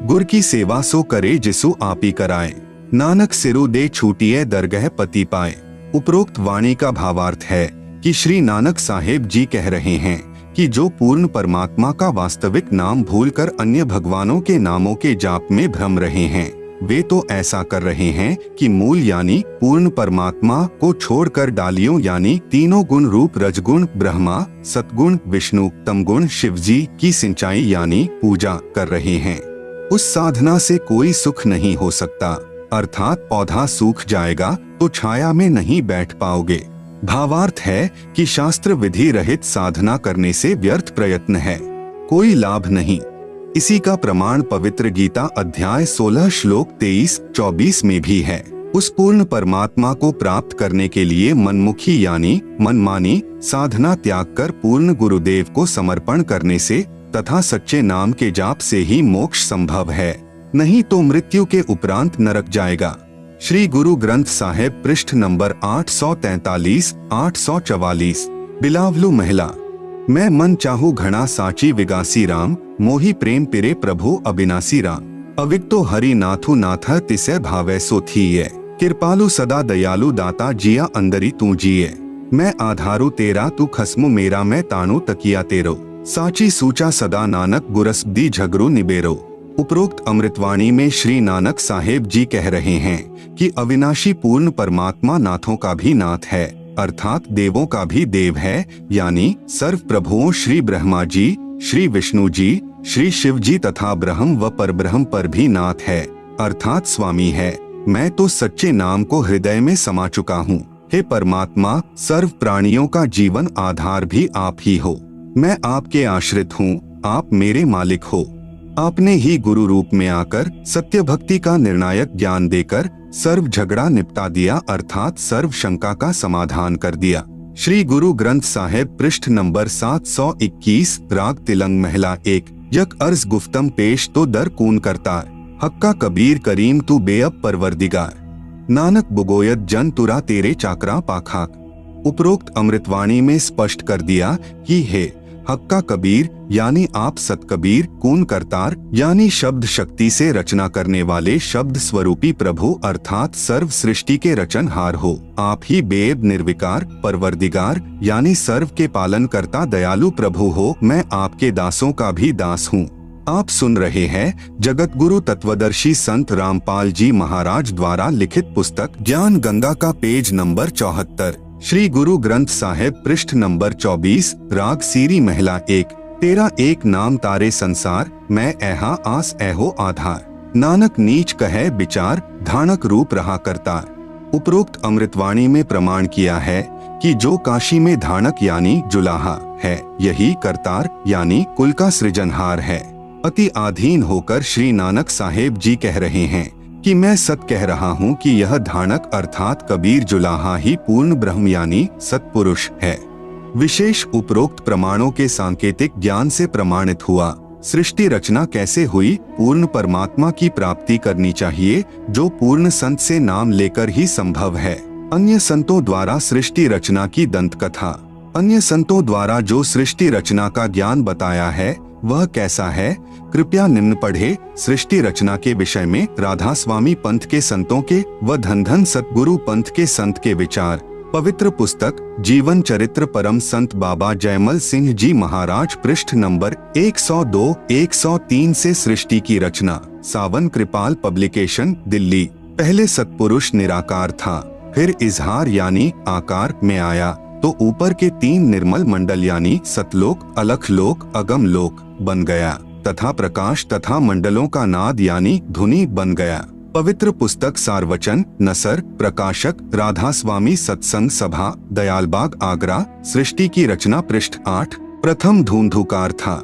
गुर की सेवा सो करे जिसु आपी कराए, नानक सिरु दे छूटिए दरगह पति पाए। उपरोक्त वाणी का भावार्थ है कि श्री नानक साहेब जी कह रहे हैं कि जो पूर्ण परमात्मा का वास्तविक नाम भूलकर अन्य भगवानों के नामों के जाप में भ्रम रहे हैं, वे तो ऐसा कर रहे हैं कि मूल यानी पूर्ण परमात्मा को छोड़कर डालियों यानी तीनों गुण रूप रजगुण ब्रह्मा, सतगुण विष्णु, तमगुण शिवजी की सिंचाई यानी पूजा कर रहे हैं। उस साधना से कोई सुख नहीं हो सकता, अर्थात पौधा सूख जाएगा तो छाया में नहीं बैठ पाओगे। भावार्थ है कि शास्त्र विधि रहित साधना करने से व्यर्थ प्रयत्न है, कोई लाभ नहीं। इसी का प्रमाण पवित्र गीता अध्याय 16 श्लोक 23-24 में भी है। उस पूर्ण परमात्मा को प्राप्त करने के लिए मनमुखी यानी मनमानी साधना त्याग कर पूर्ण गुरुदेव को समर्पण करने से तथा सच्चे नाम के जाप से ही मोक्ष संभव है, नहीं तो मृत्यु के उपरांत नरक जाएगा। श्री गुरु ग्रंथ साहिब पृष्ठ नंबर 843-844। बिलावलू महिला। मैं मन चाहू घना साची विगासी राम, मोही प्रेम पिरे प्रभु अविनाशी राम। अविक्तो हरि नाथु नाथ तिसे भावे सो थीये, कृपालु सदा दयालु दाता जिया अंदरी तू जिये। मैं आधारू तेरा तू खसमु मेरा, मैं ताणु तकिया तेरो, साची सूचा सदा नानक गुरसब्दी झगरू निबेरो। उपरोक्त अमृतवाणी में श्री नानक साहेब जी कह रहे हैं कि अविनाशी पूर्ण परमात्मा नाथों का भी नाथ है, अर्थात देवों का भी देव है, यानी सर्व प्रभुओं श्री ब्रह्मा जी, श्री विष्णु जी, श्री शिव जी तथा ब्रह्म व परब्रह्म पर भी नाथ है, अर्थात स्वामी है। मैं तो सच्चे नाम को हृदय में समा चुका हूँ। हे परमात्मा, सर्व प्राणियों का जीवन आधार भी आप ही हो। मैं आपके आश्रित हूँ, आप मेरे मालिक हो। आपने ही गुरु रूप में आकर सत्य भक्ति का निर्णायक ज्ञान देकर सर्व झगड़ा निपटा दिया, अर्थात सर्व शंका का समाधान कर दिया। श्री गुरु ग्रंथ साहिब पृष्ठ नंबर 721 राग तिलंग महला 1। यक अर्ज गुफ्तम पेश तो दर कून करता, हक्का कबीर करीम तू बेअब परवरदिगार, नानक बुगोयत जन तुरा तेरे चाकरा पाखाक। उपरोक्त अमृतवाणी में स्पष्ट कर दिया कि हे हक्का कबीर यानी आप सतकबीर, कून करतार यानी शब्द शक्ति से रचना करने वाले शब्द स्वरूपी प्रभु अर्थात सर्व सृष्टि के रचनहार हो। आप ही बेब निर्विकार परवरदिगार यानी सर्व के पालन करता दयालु प्रभु हो। मैं आपके दासों का भी दास हूँ। आप सुन रहे हैं जगत गुरु तत्वदर्शी संत रामपाल जी महाराज द्वारा लिखित पुस्तक ज्ञान गंगा का पेज नंबर 74, श्री गुरु ग्रंथ साहिब पृष्ठ नंबर 24 राग सीरी महला 1। तेरा एक नाम तारे संसार, मैं ऐहा आस ऐहो आधार, नानक नीच कहे विचार, धानक रूप रहा करतार। उपरोक्त अमृतवाणी में प्रमाण किया है कि जो काशी में धानक यानी जुलाहा है, यही करतार यानी कुल का सृजनहार है। अति आधीन होकर श्री नानक साहेब जी कह रहे हैं कि मैं सत कह रहा हूँ कि यह धानक अर्थात कबीर जुलाहा ही पूर्ण ब्रह्म यानी सत्पुरुष है। विशेष उपरोक्त प्रमाणों के सांकेतिक ज्ञान से प्रमाणित हुआ। सृष्टि रचना कैसे हुई? पूर्ण परमात्मा की प्राप्ति करनी चाहिए, जो पूर्ण संत से नाम लेकर ही संभव है। अन्य संतों द्वारा सृष्टि रचना की दंत कथा। अन्य संतों द्वारा जो सृष्टि रचना का ज्ञान बताया है वह कैसा है? कृपया निम्न पढ़े। सृष्टि रचना के विषय में राधा स्वामी पंथ के संतों के व धन धन सतगुरु पंथ के संत के विचार। पवित्र पुस्तक जीवन चरित्र परम संत बाबा जयमल सिंह जी महाराज, पृष्ठ नंबर 102-103 से सृष्टि की रचना। सावन कृपाल पब्लिकेशन, दिल्ली। पहले सतपुरुष निराकार था, फिर इजहार यानी आकार में आया तो ऊपर के 3 निर्मल मंडल यानी सतलोक, अलखलोक, अगमलोक बन गया तथा प्रकाश तथा मंडलों का नाद यानी धुनी बन गया। पवित्र पुस्तक सारवचन, नसर, प्रकाशक राधा स्वामी सत्संग सभा, दयालबाग, आगरा। सृष्टि की रचना, पृष्ठ 8। प्रथम धूमधुकार था,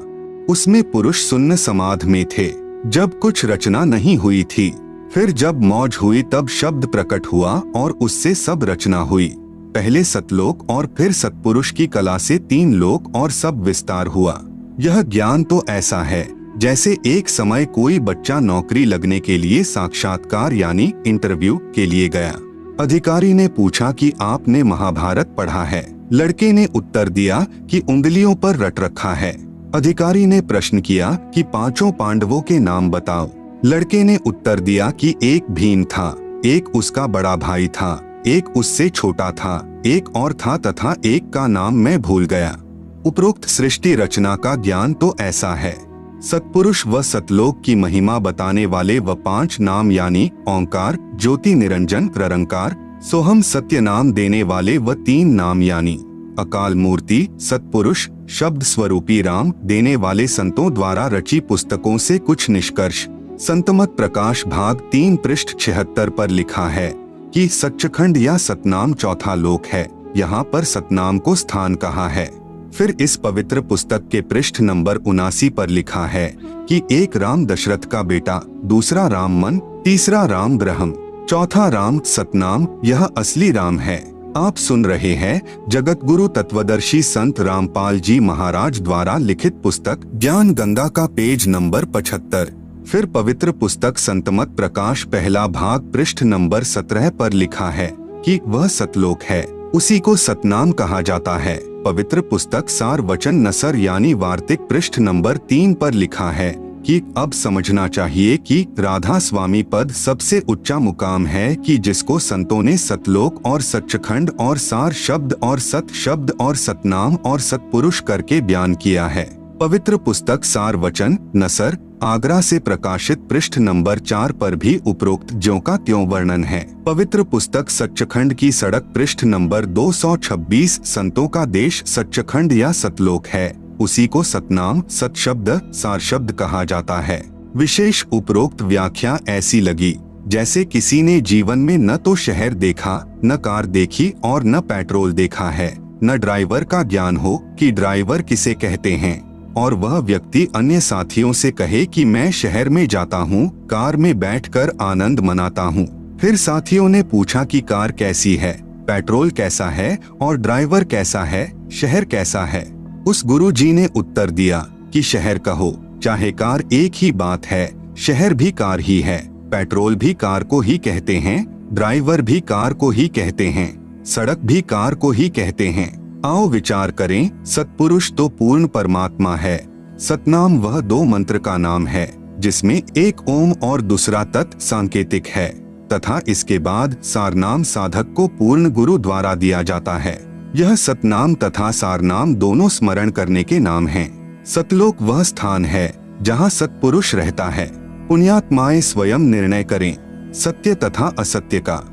उसमें पुरुष शून्य समाध में थे, जब कुछ रचना नहीं हुई थी। फिर जब मौज हुई तब शब्द प्रकट हुआ और उससे सब रचना हुई। पहले सतलोक और फिर सतपुरुष की कला से 3 लोक और सब विस्तार हुआ। यह ज्ञान तो ऐसा है जैसे एक समय कोई बच्चा नौकरी लगने के लिए साक्षात्कार यानी इंटरव्यू के लिए गया। अधिकारी ने पूछा कि आपने महाभारत पढ़ा है? लड़के ने उत्तर दिया कि उंगलियों पर रट रखा है। अधिकारी ने प्रश्न किया कि 5 पांडवों के नाम बताओ। लड़के ने उत्तर दिया कि एक भीम था, एक उसका बड़ा भाई था, एक उससे छोटा था, एक और था तथा एक का नाम मैं भूल गया। उपरोक्त सृष्टि रचना का ज्ञान तो ऐसा है। सतपुरुष व सतलोक की महिमा बताने वाले व 5 नाम यानी ओंकार, ज्योति निरंजन, निरंकार, सोहम सत्य नाम देने वाले व 3 नाम यानी अकाल मूर्ति, सतपुरुष, शब्द स्वरूपी राम देने वाले संतों द्वारा रची पुस्तकों से कुछ निष्कर्ष। संतमत प्रकाश भाग 3 पृष्ठ 76 पर लिखा है कि सच्चखंड या सतनाम चौथा लोक है। यहाँ पर सतनाम को स्थान कहा है। फिर इस पवित्र पुस्तक के पृष्ठ नंबर 79 पर लिखा है कि एक राम दशरथ का बेटा, दूसरा राम मन, तीसरा राम ग्रहम, चौथा राम सतनाम, यह असली राम है। आप सुन रहे हैं जगत गुरु तत्वदर्शी संत रामपाल जी महाराज द्वारा लिखित पुस्तक ज्ञान गंगा का पेज नंबर 75। फिर पवित्र पुस्तक संतमत प्रकाश पहला भाग पृष्ठ नंबर 17 पर लिखा है कि वह सतलोक है, उसी को सतनाम कहा जाता है। पवित्र पुस्तक सार वचन नसर यानी वार्तिक पृष्ठ नंबर 3 पर लिखा है कि अब समझना चाहिए कि राधा स्वामी पद सबसे ऊंचा मुकाम है कि जिसको संतों ने सतलोक और सच्चखंड और सार शब्द और सत शब्द और सतनाम और सतपुरुष करके बयान किया है। पवित्र पुस्तक सार वचन नसर आगरा से प्रकाशित पृष्ठ नंबर 4 पर भी उपरोक्त ज्यों का त्यों वर्णन है। पवित्र पुस्तक सच्चखंड की सड़क पृष्ठ नंबर 226 संतों का देश सच्चखंड या सतलोक है, उसी को सतनाम, सत शब्द, सार शब्द कहा जाता है। विशेष उपरोक्त व्याख्या ऐसी लगी जैसे किसी ने जीवन में न तो शहर देखा, न कार देखी और न पेट्रोल देखा है, न ड्राइवर का ज्ञान हो कि ड्राइवर किसे कहते हैं, और वह व्यक्ति अन्य साथियों से कहे कि मैं शहर में जाता हूँ, कार में बैठकर आनंद मनाता हूँ। फिर साथियों ने पूछा कि कार कैसी है, पेट्रोल कैसा है और ड्राइवर कैसा है, शहर कैसा है। उस गुरुजी ने उत्तर दिया कि शहर कहो चाहे कार, एक ही बात है, शहर भी कार ही है, पेट्रोल भी कार को ही कहते हैं, ड्राइवर भी कार को ही कहते हैं, सड़क भी कार को ही कहते हैं। आओ विचार करें, सतपुरुष तो पूर्ण परमात्मा है, सतनाम वह 2 मंत्र का नाम है जिसमें एक ओम और दूसरा तत् सांकेतिक है, तथा इसके बाद सारनाम साधक को पूर्ण गुरु द्वारा दिया जाता है। यह सतनाम तथा सारनाम दोनों स्मरण करने के नाम हैं। सतलोक वह स्थान है जहाँ सतपुरुष रहता है। पुण्यात्माएं स्वयं निर्णय करें सत्य तथा असत्य का।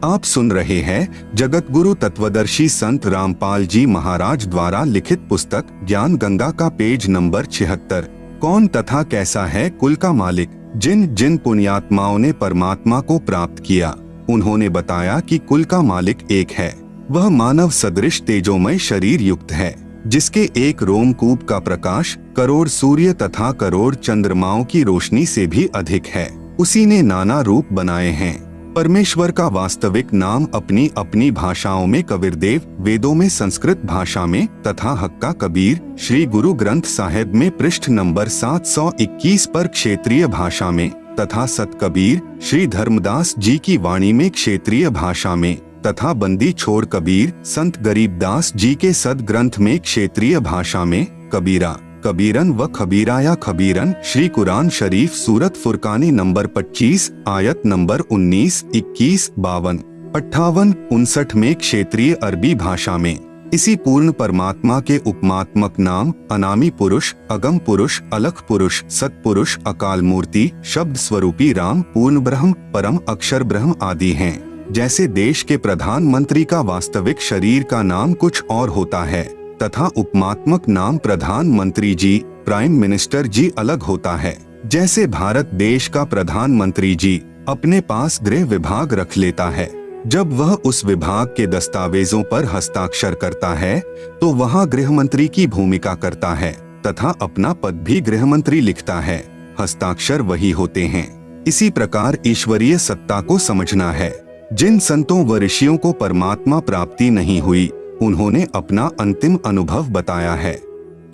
आप सुन रहे हैं जगत गुरु तत्वदर्शी संत रामपाल जी महाराज द्वारा लिखित पुस्तक ज्ञान गंगा का पेज नंबर 76। कौन तथा कैसा है कुल का मालिक? जिन जिन पुण्यात्माओं ने परमात्मा को प्राप्त किया, उन्होंने बताया कि कुल का मालिक एक है। वह मानव सदृश तेजोमय शरीर युक्त है, जिसके एक रोमकूप का प्रकाश करोड़ सूर्य तथा करोड़ चंद्रमाओं की रोशनी से भी अधिक है। उसी ने नाना रूप बनाए हैं। परमेश्वर का वास्तविक नाम अपनी अपनी भाषाओं में कबीरदेव, वेदों में संस्कृत भाषा में, तथा हक्का कबीर श्री गुरु ग्रंथ साहिब में पृष्ठ नंबर 721 पर क्षेत्रीय भाषा में, तथा सत कबीर श्री धर्मदास जी की वाणी में क्षेत्रीय भाषा में, तथा बंदी छोड़ कबीर संत गरीबदास जी के सद ग्रंथ में क्षेत्रीय भाषा में, कबीरा, कबीरन व खबीराया खबीरन श्री कुरान शरीफ सूरत फुरकानी नंबर 25 आयत नंबर 19, 21, 52, 58, 59 में क्षेत्रीय अरबी भाषा में। इसी पूर्ण परमात्मा के उपमात्मक नाम अनामी पुरुष, अगम पुरुष, अलख पुरुष, सतपुरुष, अकाल मूर्ति, शब्द स्वरूपी राम, पूर्ण ब्रह्म, परम अक्षर ब्रह्म आदि हैं। जैसे देश के प्रधानमंत्री का वास्तविक शरीर का नाम कुछ और होता है तथा उपमात्मक नाम प्रधानमंत्री जी, प्राइम मिनिस्टर जी अलग होता है। जैसे भारत देश का प्रधानमंत्री जी अपने पास गृह विभाग रख लेता है, जब वह उस विभाग के दस्तावेजों पर हस्ताक्षर करता है तो वहाँ गृह मंत्री की भूमिका करता है तथा अपना पद भी गृह मंत्री लिखता है। हस्ताक्षर वही होते हैं। इसी प्रकार ईश्वरीय सत्ता को समझना है। जिन संतों व ऋषियों को परमात्मा प्राप्ति नहीं हुई, उन्होंने अपना अंतिम अनुभव बताया है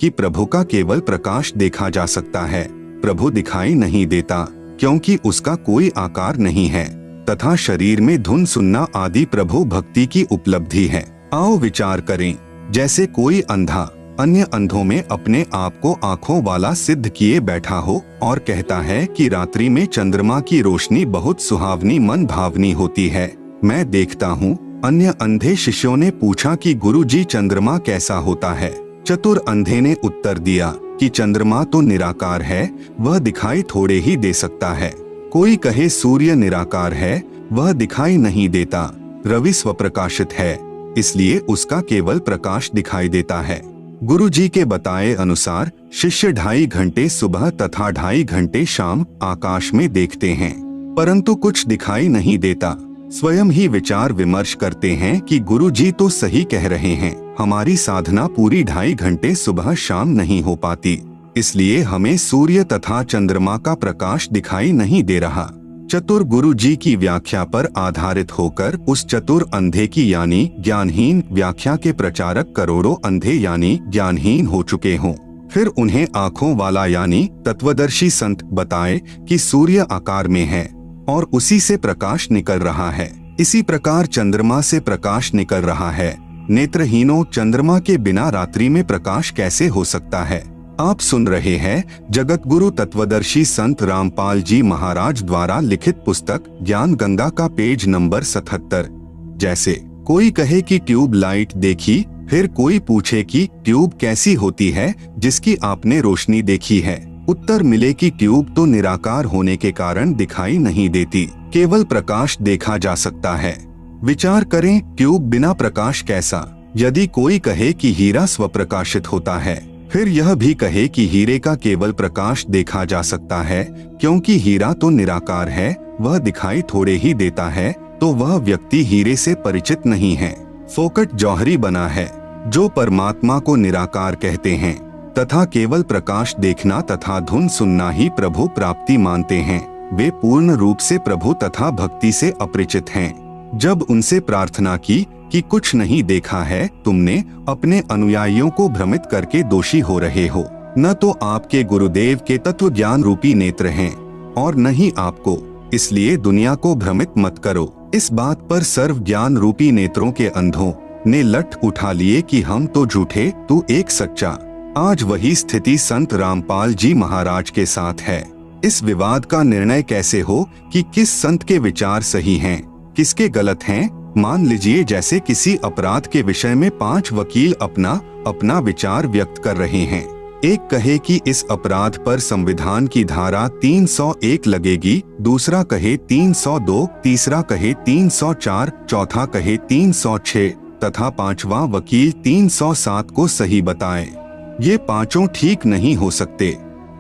कि प्रभु का केवल प्रकाश देखा जा सकता है, प्रभु दिखाई नहीं देता क्योंकि उसका कोई आकार नहीं है, तथा शरीर में धुन सुनना आदि प्रभु भक्ति की उपलब्धि है। आओ विचार करें, जैसे कोई अंधा अन्य अंधों में अपने आप को आँखों वाला सिद्ध किए बैठा हो और कहता है कि रात्रि में चंद्रमा की रोशनी बहुत सुहावनी मन भावनी होती है, मैं देखता हूँ। अन्य अंधे शिष्यों ने पूछा कि गुरुजी चंद्रमा कैसा होता है? चतुर अंधे ने उत्तर दिया कि चंद्रमा तो निराकार है, वह दिखाई थोड़े ही दे सकता है। कोई कहे सूर्य निराकार है, वह दिखाई नहीं देता, रवि स्वप्रकाशित है, इसलिए उसका केवल प्रकाश दिखाई देता है। गुरुजी के बताए अनुसार शिष्य 2.5 घंटे सुबह तथा 2.5 घंटे शाम आकाश में देखते हैं, परंतु कुछ दिखाई नहीं देता। स्वयं ही विचार विमर्श करते हैं कि गुरुजी तो सही कह रहे हैं, हमारी साधना पूरी 2.5 घंटे सुबह शाम नहीं हो पाती, इसलिए हमें सूर्य तथा चंद्रमा का प्रकाश दिखाई नहीं दे रहा। चतुर गुरुजी की व्याख्या पर आधारित होकर उस चतुर अंधे की यानी ज्ञानहीन व्याख्या के प्रचारक करोड़ों अंधे यानी ज्ञानहीन हो चुके हों। फिर उन्हें आँखों वाला यानी तत्वदर्शी संत बताए कि सूर्य आकार में है और उसी से प्रकाश निकल रहा है। इसी प्रकार चंद्रमा से प्रकाश निकल रहा है। नेत्रहीनों, चंद्रमा के बिना रात्रि में प्रकाश कैसे हो सकता है? आप सुन रहे हैं जगत गुरु तत्वदर्शी संत रामपाल जी महाराज द्वारा लिखित पुस्तक ज्ञान गंगा का पेज नंबर 77। जैसे कोई कहे कि ट्यूब लाइट देखी, फिर कोई पूछे कि ट्यूब कैसी होती है जिसकी आपने रोशनी देखी है। उत्तर मिले कि ट्यूब तो निराकार होने के कारण दिखाई नहीं देती, केवल प्रकाश देखा जा सकता है। विचार करें, ट्यूब बिना प्रकाश कैसा? यदि कोई कहे कि हीरा स्वप्रकाशित होता है, फिर यह भी कहे कि हीरे का केवल प्रकाश देखा जा सकता है क्योंकि हीरा तो निराकार है, वह दिखाई थोड़े ही देता है, तो वह व्यक्ति हीरे से परिचित नहीं है, फोकट जौहरी बना है। जो परमात्मा को निराकार कहते हैं तथा केवल प्रकाश देखना तथा धुन सुनना ही प्रभु प्राप्ति मानते हैं, वे पूर्ण रूप से प्रभु तथा भक्ति से अपरिचित हैं। जब उनसे प्रार्थना की कि कुछ नहीं देखा है, तुमने अपने अनुयायियों को भ्रमित करके दोषी हो रहे हो। न तो आपके गुरुदेव के तत्व ज्ञान रूपी नेत्र हैं और न ही आपको, इसलिए दुनिया को भ्रमित मत करो। इस बात पर सर्व ज्ञान रूपी नेत्रों के अंधों ने लठ उठा लिए कि हम तो झूठे, तू एक सच्चा। आज वही स्थिति संत रामपाल जी महाराज के साथ है। इस विवाद का निर्णय कैसे हो कि किस संत के विचार सही हैं, किसके गलत हैं? मान लीजिए जैसे किसी अपराध के विषय में 5 वकील अपना विचार व्यक्त कर रहे हैं। एक कहे कि इस अपराध पर संविधान की धारा 301 लगेगी, दूसरा कहे 302, तीसरा कहे 304, चौथा कहे 306 तथा 5वां वकील 307 को सही बताए। ये पांचों ठीक नहीं हो सकते,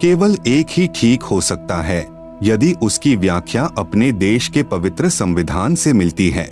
केवल एक ही ठीक हो सकता है यदि उसकी व्याख्या अपने देश के पवित्र संविधान से मिलती है।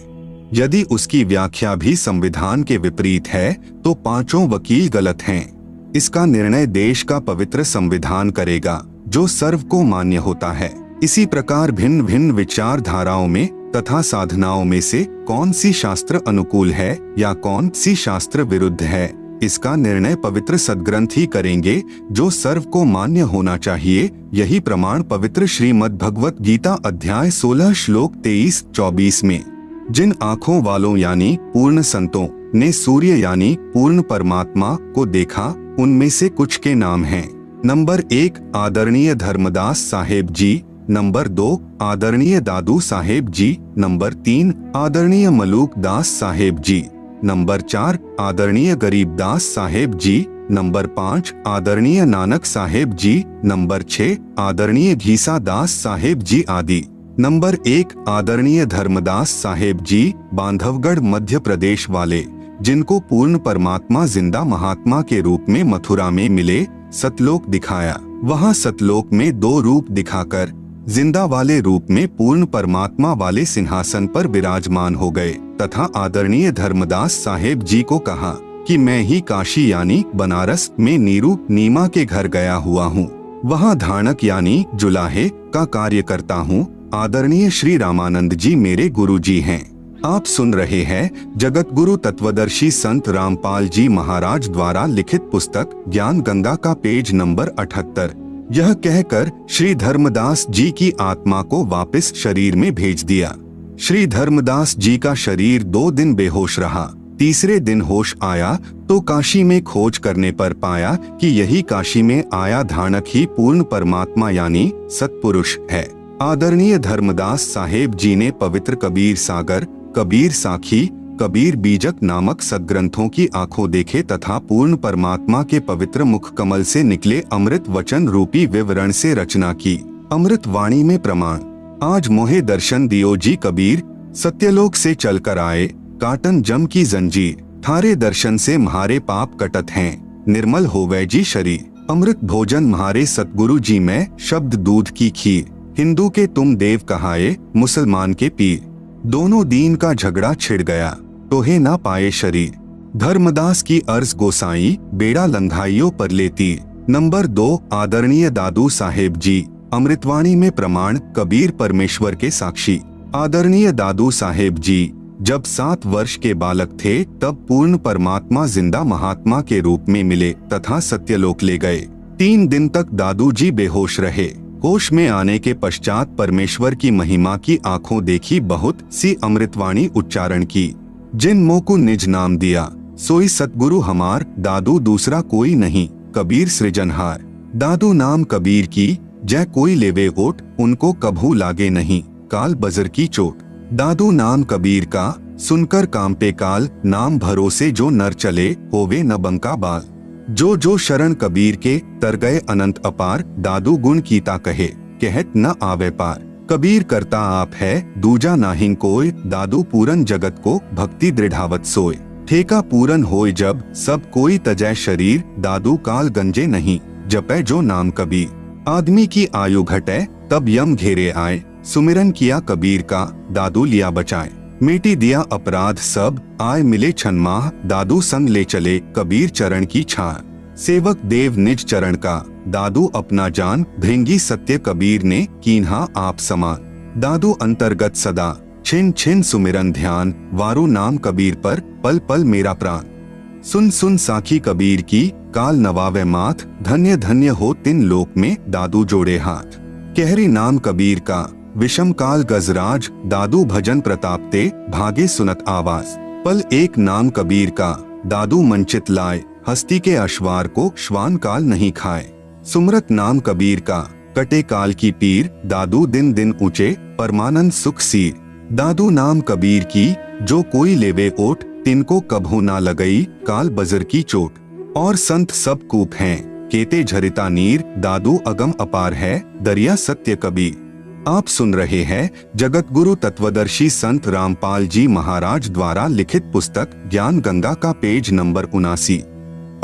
यदि उसकी व्याख्या भी संविधान के विपरीत है तो पांचों वकील गलत हैं। इसका निर्णय देश का पवित्र संविधान करेगा जो सर्व को मान्य होता है। इसी प्रकार भिन्न भिन्न विचारधाराओं में तथा साधनाओं में से कौन सी शास्त्र अनुकूल है या कौन सी शास्त्र विरुद्ध है, इसका निर्णय पवित्र सद्ग्रंथ ही करेंगे, जो सर्व को मान्य होना चाहिए। यही प्रमाण पवित्र श्रीमद् भगवत गीता अध्याय 16 श्लोक 23-24 में जिन आँखों वालों यानी पूर्ण संतों ने सूर्य यानी पूर्ण परमात्मा को देखा, उनमें से कुछ के नाम हैं। नंबर 1 आदरणीय धर्मदास साहेब जी, नंबर 2 आदरणीय दादू साहेब जी, नंबर 3 आदरणीय मलूक दास साहेब जी, नंबर 4 आदरणीय गरीबदास साहेब जी, नंबर 5 आदरणीय नानक साहेब जी, नंबर 6 आदरणीय घीसा दास साहेब जी आदि। नंबर 1 आदरणीय धर्मदास साहेब जी, बांधवगढ़ मध्य प्रदेश वाले, जिनको पूर्ण परमात्मा जिंदा महात्मा के रूप में मथुरा में मिले, सतलोक दिखाया। वहां सतलोक में 2 रूप दिखाकर जिंदा वाले रूप में पूर्ण परमात्मा वाले सिंहासन पर विराजमान हो गए तथा आदरणीय धर्मदास साहेब जी को कहा कि मैं ही काशी यानी बनारस में नीरू नीमा के घर गया हुआ हूँ, वहाँ धाणक यानी जुलाहे का कार्य करता हूँ। आदरणीय श्री रामानंद जी मेरे गुरु जी हैं। आप सुन रहे हैं जगत गुरु तत्वदर्शी संत रामपाल जी महाराज द्वारा लिखित पुस्तक ज्ञान गंगा का पेज नंबर 78। यह कहकर श्री धर्मदास जी की आत्मा को वापस शरीर में भेज दिया। श्री धर्मदास जी का शरीर 2 दिन बेहोश रहा। तीसरे दिन होश आया तो काशी में खोज करने पर पाया कि यही काशी में आया धाणक ही पूर्ण परमात्मा यानी सत्पुरुष है। आदरणीय धर्मदास साहेब जी ने पवित्र कबीर सागर, कबीर साखी, कबीर बीजक नामक सद्ग्रंथों की आंखों देखे तथा पूर्ण परमात्मा के पवित्र मुख कमल से निकले अमृत वचन रूपी विवरण से रचना की। अमृत वाणी में प्रमाण आज मोहे दर्शन दियो जी कबीर, सत्यलोक से चलकर आए काटन जम की जंजीर, थारे दर्शन से म्हारे पाप कटत हैं, निर्मल होवे जी शरीर। अमृत भोजन म्हारे सतगुरु जी में शब्द दूध की खीर, हिंदू के तुम देव कहाए मुसलमान के पीर, दोनों दीन का झगड़ा छिड़ गया तोहे ना पाए शरीर। धर्मदास की अर्ज गोसाई बेड़ा लंघाइयों पर लेती। नंबर 2 आदरणीय दादू साहेब जी, अमृतवाणी में प्रमाण कबीर परमेश्वर के साक्षी। आदरणीय दादू साहेब जी जब 7 वर्ष के बालक थे तब पूर्ण परमात्मा जिंदा महात्मा के रूप में मिले तथा सत्यलोक ले गए। 3 दिन तक दादू जी बेहोश रहे। होश में आने के पश्चात परमेश्वर की महिमा की आंखों देखी, बहुत सी अमृतवाणी उच्चारण की। जिन मोह को निज नाम दिया सोई सतगुरु हमार, दादू दूसरा कोई नहीं कबीर सृजनहार। दादू नाम कबीर की जय कोई लेवे ओट, उनको कभू लागे नहीं काल बजर की चोट। दादू नाम कबीर का सुनकर कांपे काल, नाम भरोसे जो नर चले होवे न बंका बाल। जो जो शरण कबीर के तर गए अनंत अपार, दादू गुण कीता कहे कहत न आवे पार। कबीर करता आप है दूजा नाहिं कोय, दादू पूरन जगत को भक्ति दृढ़ावत सोय। ठेका पूरन होय जब सब कोई तजय शरीर, दादू काल गंजे नहीं जपै जो नाम कबीर। आदमी की आयु घटे तब यम घेरे आए, सुमिरन किया कबीर का दादू लिया बचाए। मिटी दिया अपराध सब आए मिले छनमाह, दादू संग ले चले कबीर चरण की छाह। सेवक देव निज चरण का दादू अपना जान, भृंगी सत्य कबीर ने कीन्हा आप समान। दादू अंतर्गत सदा छिन छिन सुमिरन ध्यान, वारू नाम कबीर पर पल पल मेरा प्राण। सुन सुन साखी कबीर की काल नवावे माथ, धन्य धन्य हो तिन लोक में दादू जोड़े हाथ। कहरी नाम कबीर का विषम काल गजराज, दादू भजन प्रतापते भागे सुनत आवाज। पल एक नाम कबीर का दादू मंचित लाए, हस्ती के अश्वार को श्वान काल नहीं खाए। सुमरत नाम कबीर का कटे काल की पीर, दादू दिन दिन ऊंचे परमानंद सुख सीर। दादू नाम कबीर की जो कोई लेवे ओट, तिनको कभू ना लगई काल बजर की चोट। और संत सब कूप हैं केते झरिता नीर, दादू अगम अपार है दरिया सत्य कबीर। आप सुन रहे हैं जगत गुरु तत्वदर्शी संत रामपाल जी महाराज द्वारा लिखित पुस्तक ज्ञान गंगा का पेज नंबर 79।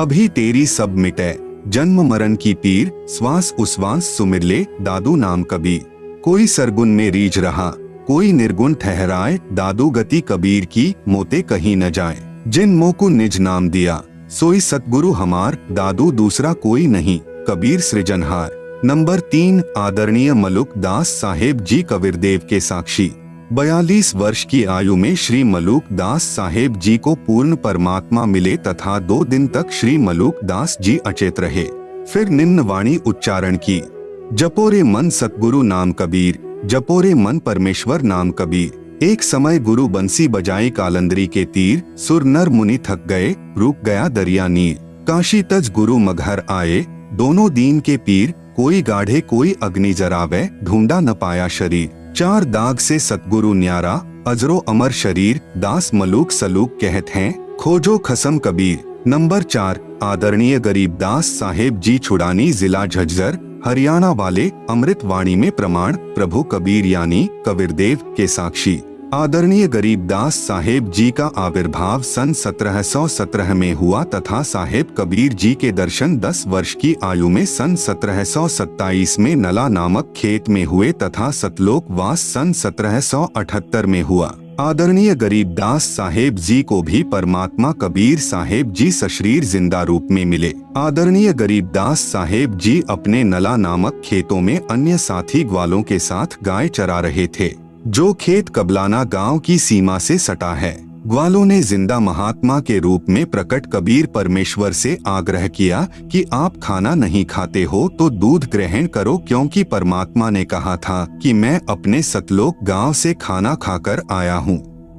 अभी तेरी सब मिटे जन्म मरण की पीर, श्वास उश्वास सुमिर ले दादू नाम कबीर। कोई सरगुन में रीझ रहा कोई निर्गुण ठहराए, दादू गति कबीर की मोते कहीं न जाए। जिन मोह को निज नाम दिया सोई सतगुरु हमार, दादू दूसरा कोई नहीं कबीर सृजनहार। नंबर 3 आदरणीय मलुक दास साहेब जी कबीरदेव के साक्षी। 42 वर्ष की आयु में श्री मलूक दास साहेब जी को पूर्ण परमात्मा मिले तथा 2 दिन तक श्री मलूक दास जी अचेत रहे। फिर निम्न वाणी उच्चारण की, जपोरे मन सतगुरु नाम कबीर, जपोरे मन परमेश्वर नाम कबीर। एक समय गुरु बंसी बजाई कालंदरी के तीर, सुर नर मुनि थक गए, रुक गया दरिया नीर। काशी तज गुरु मगहर आए, दोनों दीन के पीर, कोई गाढ़े कोई अग्नि जरावे, ढूंढा न पाया शरीर। 4 दाग से सतगुरु न्यारा, अजरो अमर शरीर, दास मलूक सलूक कहत हैं, खोजो खसम कबीर। नंबर 4, आदरणीय गरीबदास साहेब जी छुड़ानी, जिला झज्जर, हरियाणा वाले। अमृत वाणी में प्रमाण, प्रभु कबीर यानी कबीरदेव के साक्षी। आदरणीय गरीबदास साहेब जी का आविर्भाव सन 1717 में हुआ तथा साहेब कबीर जी के दर्शन 10 वर्ष की आयु में सन 1727 में नला नामक खेत में हुए तथा सतलोक वास सन 1778 में हुआ। आदरणीय गरीबदास साहेब जी को भी परमात्मा कबीर साहेब जी सशरीर जिंदा रूप में मिले। आदरणीय गरीबदास साहेब जी अपने नला नामक खेतों में अन्य साथी ग्वालों के साथ गाय चरा रहे थे, जो खेत कबलाना गांव की सीमा से सटा है। ग्वालों ने जिंदा महात्मा के रूप में प्रकट कबीर परमेश्वर से आग्रह किया कि आप खाना नहीं खाते हो तो दूध ग्रहण करो, क्योंकि परमात्मा ने कहा था कि मैं अपने सतलोक गांव से खाना खाकर आया हूँ।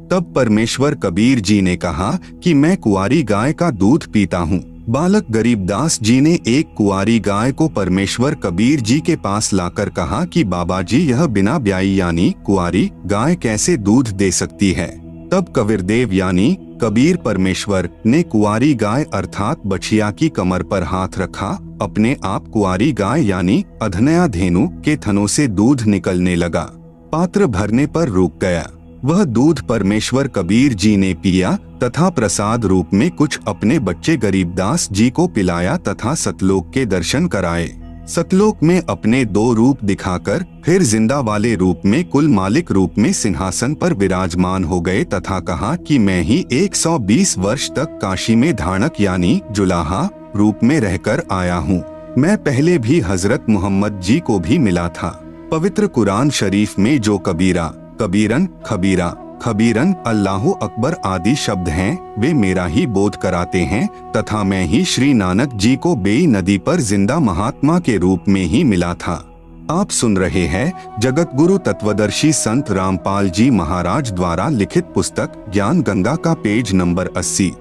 तब परमेश्वर कबीर जी ने कहा कि मैं कुंवारी गाय का दूध पीता हूँ। बालक गरीबदास जी ने एक कुंवारी गाय को परमेश्वर कबीर जी के पास लाकर कहा कि बाबा जी, यह बिना ब्याई यानी कुंवारी गाय कैसे दूध दे सकती है। तब कबीरदेव यानी कबीर परमेश्वर ने कुंवारी गाय अर्थात बछिया की कमर पर हाथ रखा। अपने आप कुंवारी गाय यानी अधनया धेनु के थनों से दूध निकलने लगा। पात्र भरने पर रुक गया। वह दूध परमेश्वर कबीर जी ने पिया तथा प्रसाद रूप में कुछ अपने बच्चे गरीबदास जी को पिलाया तथा सतलोक के दर्शन कराए। सतलोक में अपने 2 रूप दिखाकर फिर जिंदा वाले रूप में कुल मालिक रूप में सिंहासन पर विराजमान हो गए तथा कहा कि मैं ही 120 वर्ष तक काशी में धाणक यानी जुलाहा रूप में रहकर आया हूँ। मैं पहले भी हजरत मोहम्मद जी को भी मिला था। पवित्र कुरान शरीफ में जो कबीरा, कबीरन, खबीरा, खबीरन, अल्लाहु अकबर आदि शब्द हैं, वे मेरा ही बोध कराते हैं तथा मैं ही श्री नानक जी को बेई नदी पर जिंदा महात्मा के रूप में ही मिला था। आप सुन रहे हैं जगत गुरु तत्वदर्शी संत रामपाल जी महाराज द्वारा लिखित पुस्तक ज्ञान गंगा का पेज नंबर 80।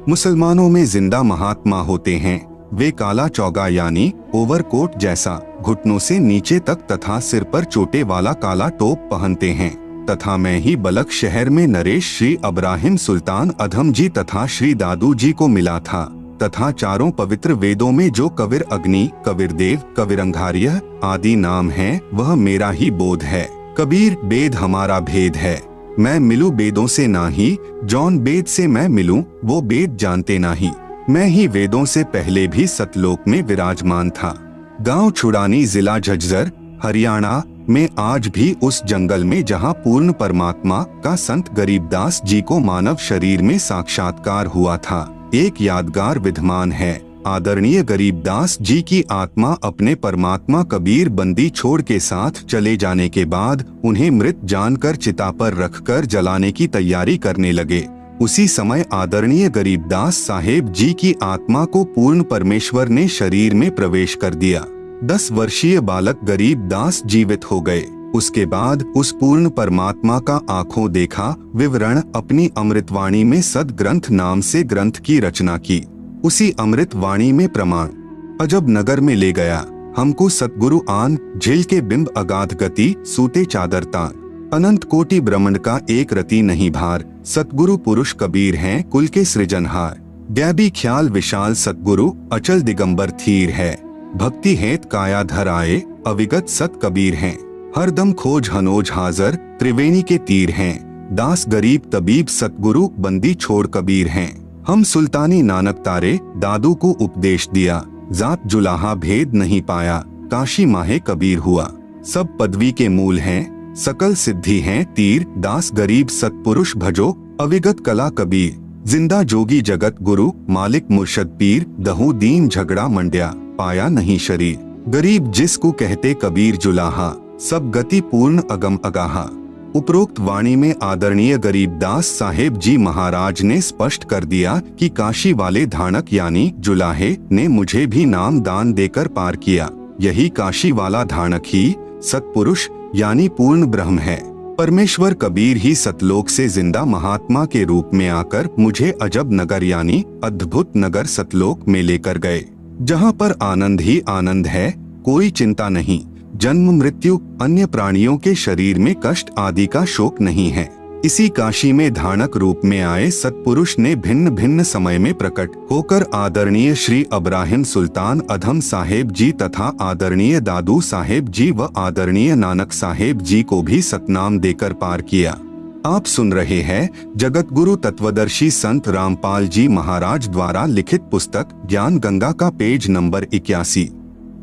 मुसलमानों में जिंदा महात्मा होते हैं। वे काला चौगा यानी ओवरकोट जैसा घुटनों से नीचे तक तथा सिर पर चोटे वाला काला टोप पहनते हैं तथा मैं ही बलक शहर में नरेश श्री अब्राहिम सुल्तान अधम जी तथा श्री दादू जी को मिला था तथा 4 पवित्र वेदों में जो कबीर अग्नि, कबीरदेव, कबीरंघार्य आदि नाम हैं, वह मेरा ही बोध है। कबीर वेद हमारा भेद है। मैं मिलूं वेदों से नाही, जौन वेद से मैं मिलूं वो वेद जानते नाही। मैं ही वेदों से पहले भी सतलोक में विराजमान था। गांव छुड़ानी, जिला झज्जर, हरियाणा में आज भी उस जंगल में जहां पूर्ण परमात्मा का संत गरीबदास जी को मानव शरीर में साक्षात्कार हुआ था, एक यादगार विद्यमान है। आदरणीय गरीबदास जी की आत्मा अपने परमात्मा कबीर बंदी छोड़ के साथ चले जाने के बाद उन्हें मृत जानकर चिता पर रखकर जलाने की तैयारी करने लगे। उसी समय आदरणीय गरीबदास साहेब जी की आत्मा को पूर्ण परमेश्वर ने शरीर में प्रवेश कर दिया। 10 वर्षीय बालक गरीबदास जीवित हो गए। उसके बाद उस पूर्ण परमात्मा का आंखों देखा विवरण अपनी अमृतवाणी में सदग्रंथ नाम से ग्रंथ की रचना की। उसी अमृतवाणी में प्रमाण, अजब नगर में ले गया हमको सतगुरु आन, झील के बिंब अगाध गति, सूते चादर तान, अनंत कोटि ब्रह्मांड का एक रति नहीं भार, सतगुरु पुरुष कबीर हैं कुल के सृजनहार। दैवी ख्याल विशाल सतगुरु, अचल दिगंबर थीर है, भक्ति हेत काया धर आए, अविगत सत कबीर हैं, हरदम खोज हनोज हाजर, त्रिवेणी के तीर हैं, दास गरीब तबीब सतगुरु बंदी छोड़ कबीर हैं। हम सुल्तानी नानक तारे, दादू को उपदेश दिया, जात जुलाहा भेद नहीं पाया, काशी माहे कबीर हुआ। सब पदवी के मूल हैं, सकल सिद्धि हैं तीर, दास गरीब सतपुरुष भजो, अविगत कला कबीर, जिंदा जोगी जगत गुरु, मालिक मुर्शद पीर, दहू दीन झगड़ा मंड्या, पाया नहीं शरीर। गरीब जिसको कहते कबीर जुलाहा, सब गति पूर्ण अगम अगाहा, उपरोक्त वाणी में आदरणीय गरीबदास साहेब जी महाराज ने स्पष्ट कर दिया कि काशी वाले धानक यानी जुलाहे ने मुझे भी नाम दान देकर पार किया। यही काशी वाला धानक ही सत्पुरुष यानी पूर्ण ब्रह्म है। परमेश्वर कबीर ही सतलोक से जिंदा महात्मा के रूप में आकर मुझे अजब नगर यानी अद्भुत नगर सतलोक में लेकर गए, जहाँ पर आनंद ही आनंद है, कोई चिंता नहीं, जन्म मृत्यु, अन्य प्राणियों के शरीर में कष्ट आदि का शोक नहीं है। इसी काशी में धानक रूप में आए सत्पुरुष ने भिन्न भिन्न समय में प्रकट होकर आदरणीय श्री अब्राहिम सुल्तान अधम साहेब जी तथा आदरणीय दादू साहेब जी व आदरणीय नानक साहेब जी को भी सतनाम देकर पार किया। आप सुन रहे हैं जगत गुरु तत्वदर्शी संत रामपाल जी महाराज द्वारा लिखित पुस्तक ज्ञान गंगा का पेज नंबर 81।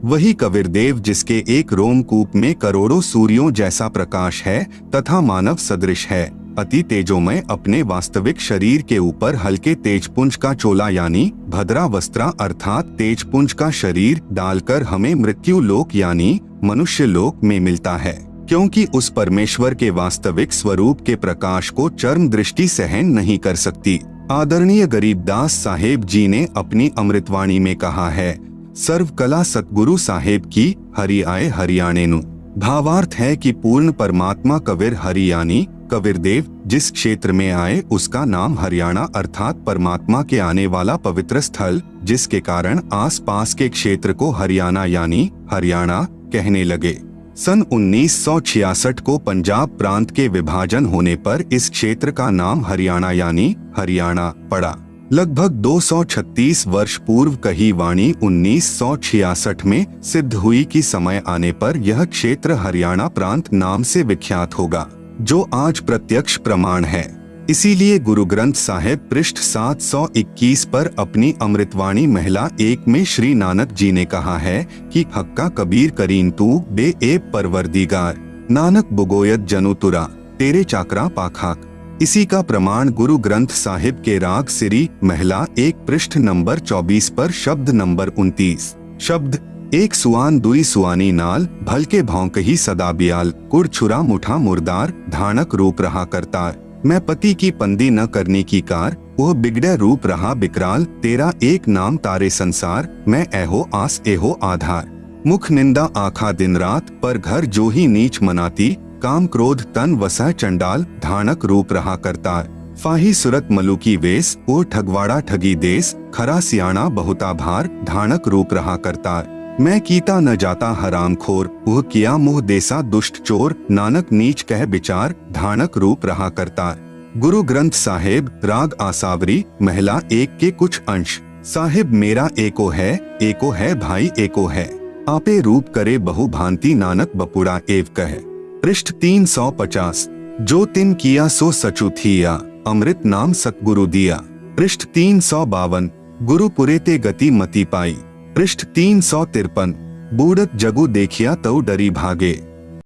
वही कबीरदेव जिसके एक रोमकूप में करोड़ों सूर्यों जैसा प्रकाश है तथा मानव सदृश है, अति तेजोमय, अपने वास्तविक शरीर के ऊपर हल्के तेजपुंज का चोला यानी भद्रा वस्त्रा अर्थात तेजपुंज का शरीर डालकर हमें मृत्यु लोक यानी मनुष्य लोक में मिलता है, क्योंकि उस परमेश्वर के वास्तविक स्वरूप के प्रकाश को चर्म दृष्टि सहन नहीं कर सकती। आदरणीय गरीबदास साहेब जी ने अपनी अमृतवाणी में कहा है, सर्व कला सतगुरु साहेब की हरि आए हरियाणे नु। भावार्थ है कि पूर्ण परमात्मा कबीर हरि यानी कबीरदेव जिस क्षेत्र में आए उसका नाम हरियाणा अर्थात परमात्मा के आने वाला पवित्र स्थल, जिसके कारण आसपास के क्षेत्र को हरियाणा यानी हरियाणा कहने लगे। सन 1966 को पंजाब प्रांत के विभाजन होने पर इस क्षेत्र का नाम हरियाणा यानी हरियाणा पड़ा। लगभग 236 वर्ष पूर्व कही वाणी 1966 में सिद्ध हुई कि समय आने पर यह क्षेत्र हरियाणा प्रांत नाम से विख्यात होगा, जो आज प्रत्यक्ष प्रमाण है। इसीलिए गुरु ग्रंथ साहिब पृष्ठ 721 पर अपनी अमृतवाणी महिला 1 में श्री नानक जी ने कहा है कि हक्का कबीर करीन तू बे एब परवरदिगार, नानक बुगोयत जनु तुरा तेरे चाकरा पाखाक। इसी का प्रमाण गुरु ग्रंथ साहिब के राग सिरी महिला 1 पृष्ठ नंबर 24 पर शब्द नंबर 29 शब्द एक सुआन दुई सुआनी नाल भलके भौंकही सदा बियाल कुड़ छुरा मुठा मुर्दार धानक रूप रहा करतार। मैं पति की पंदी न करने की कार, वह बिगड़े रूप रहा बिकराल, तेरा एक नाम तारे संसार, मैं एहो आस एहो आधार। मुख निंदा आखा दिन रात, पर घर जो ही नीच मनाती, काम क्रोध तन वसह चंडाल, धानक रूप रहा करतार। फाही सुरत मलुकी वेश, ओ ठगवाड़ा ठगी देश, खरा सियाणा बहुता भार, धानक रूप रहा करतार। मैं कीता न जाता हराम खोर, वह किया मुँह देसा दुष्ट चोर, नानक नीच कह विचार, धानक रूप रहा करतार। गुरु ग्रंथ साहिब राग आसावरी महिला 1 के कुछ अंश। साहिब मेरा एको है भाई एको है, आपे रूप करे बहु भांति, नानक बपुड़ा एव कहे। पृष्ठ 350। जो तिन किया सो सचु थिया, अमृत नाम सतगुरु दिया। पृष्ठ 352। गुरु पुरे ते गति मति पाई। पृष्ठ 353। बूढ़त जगु देखिया तऊ डरी भागे।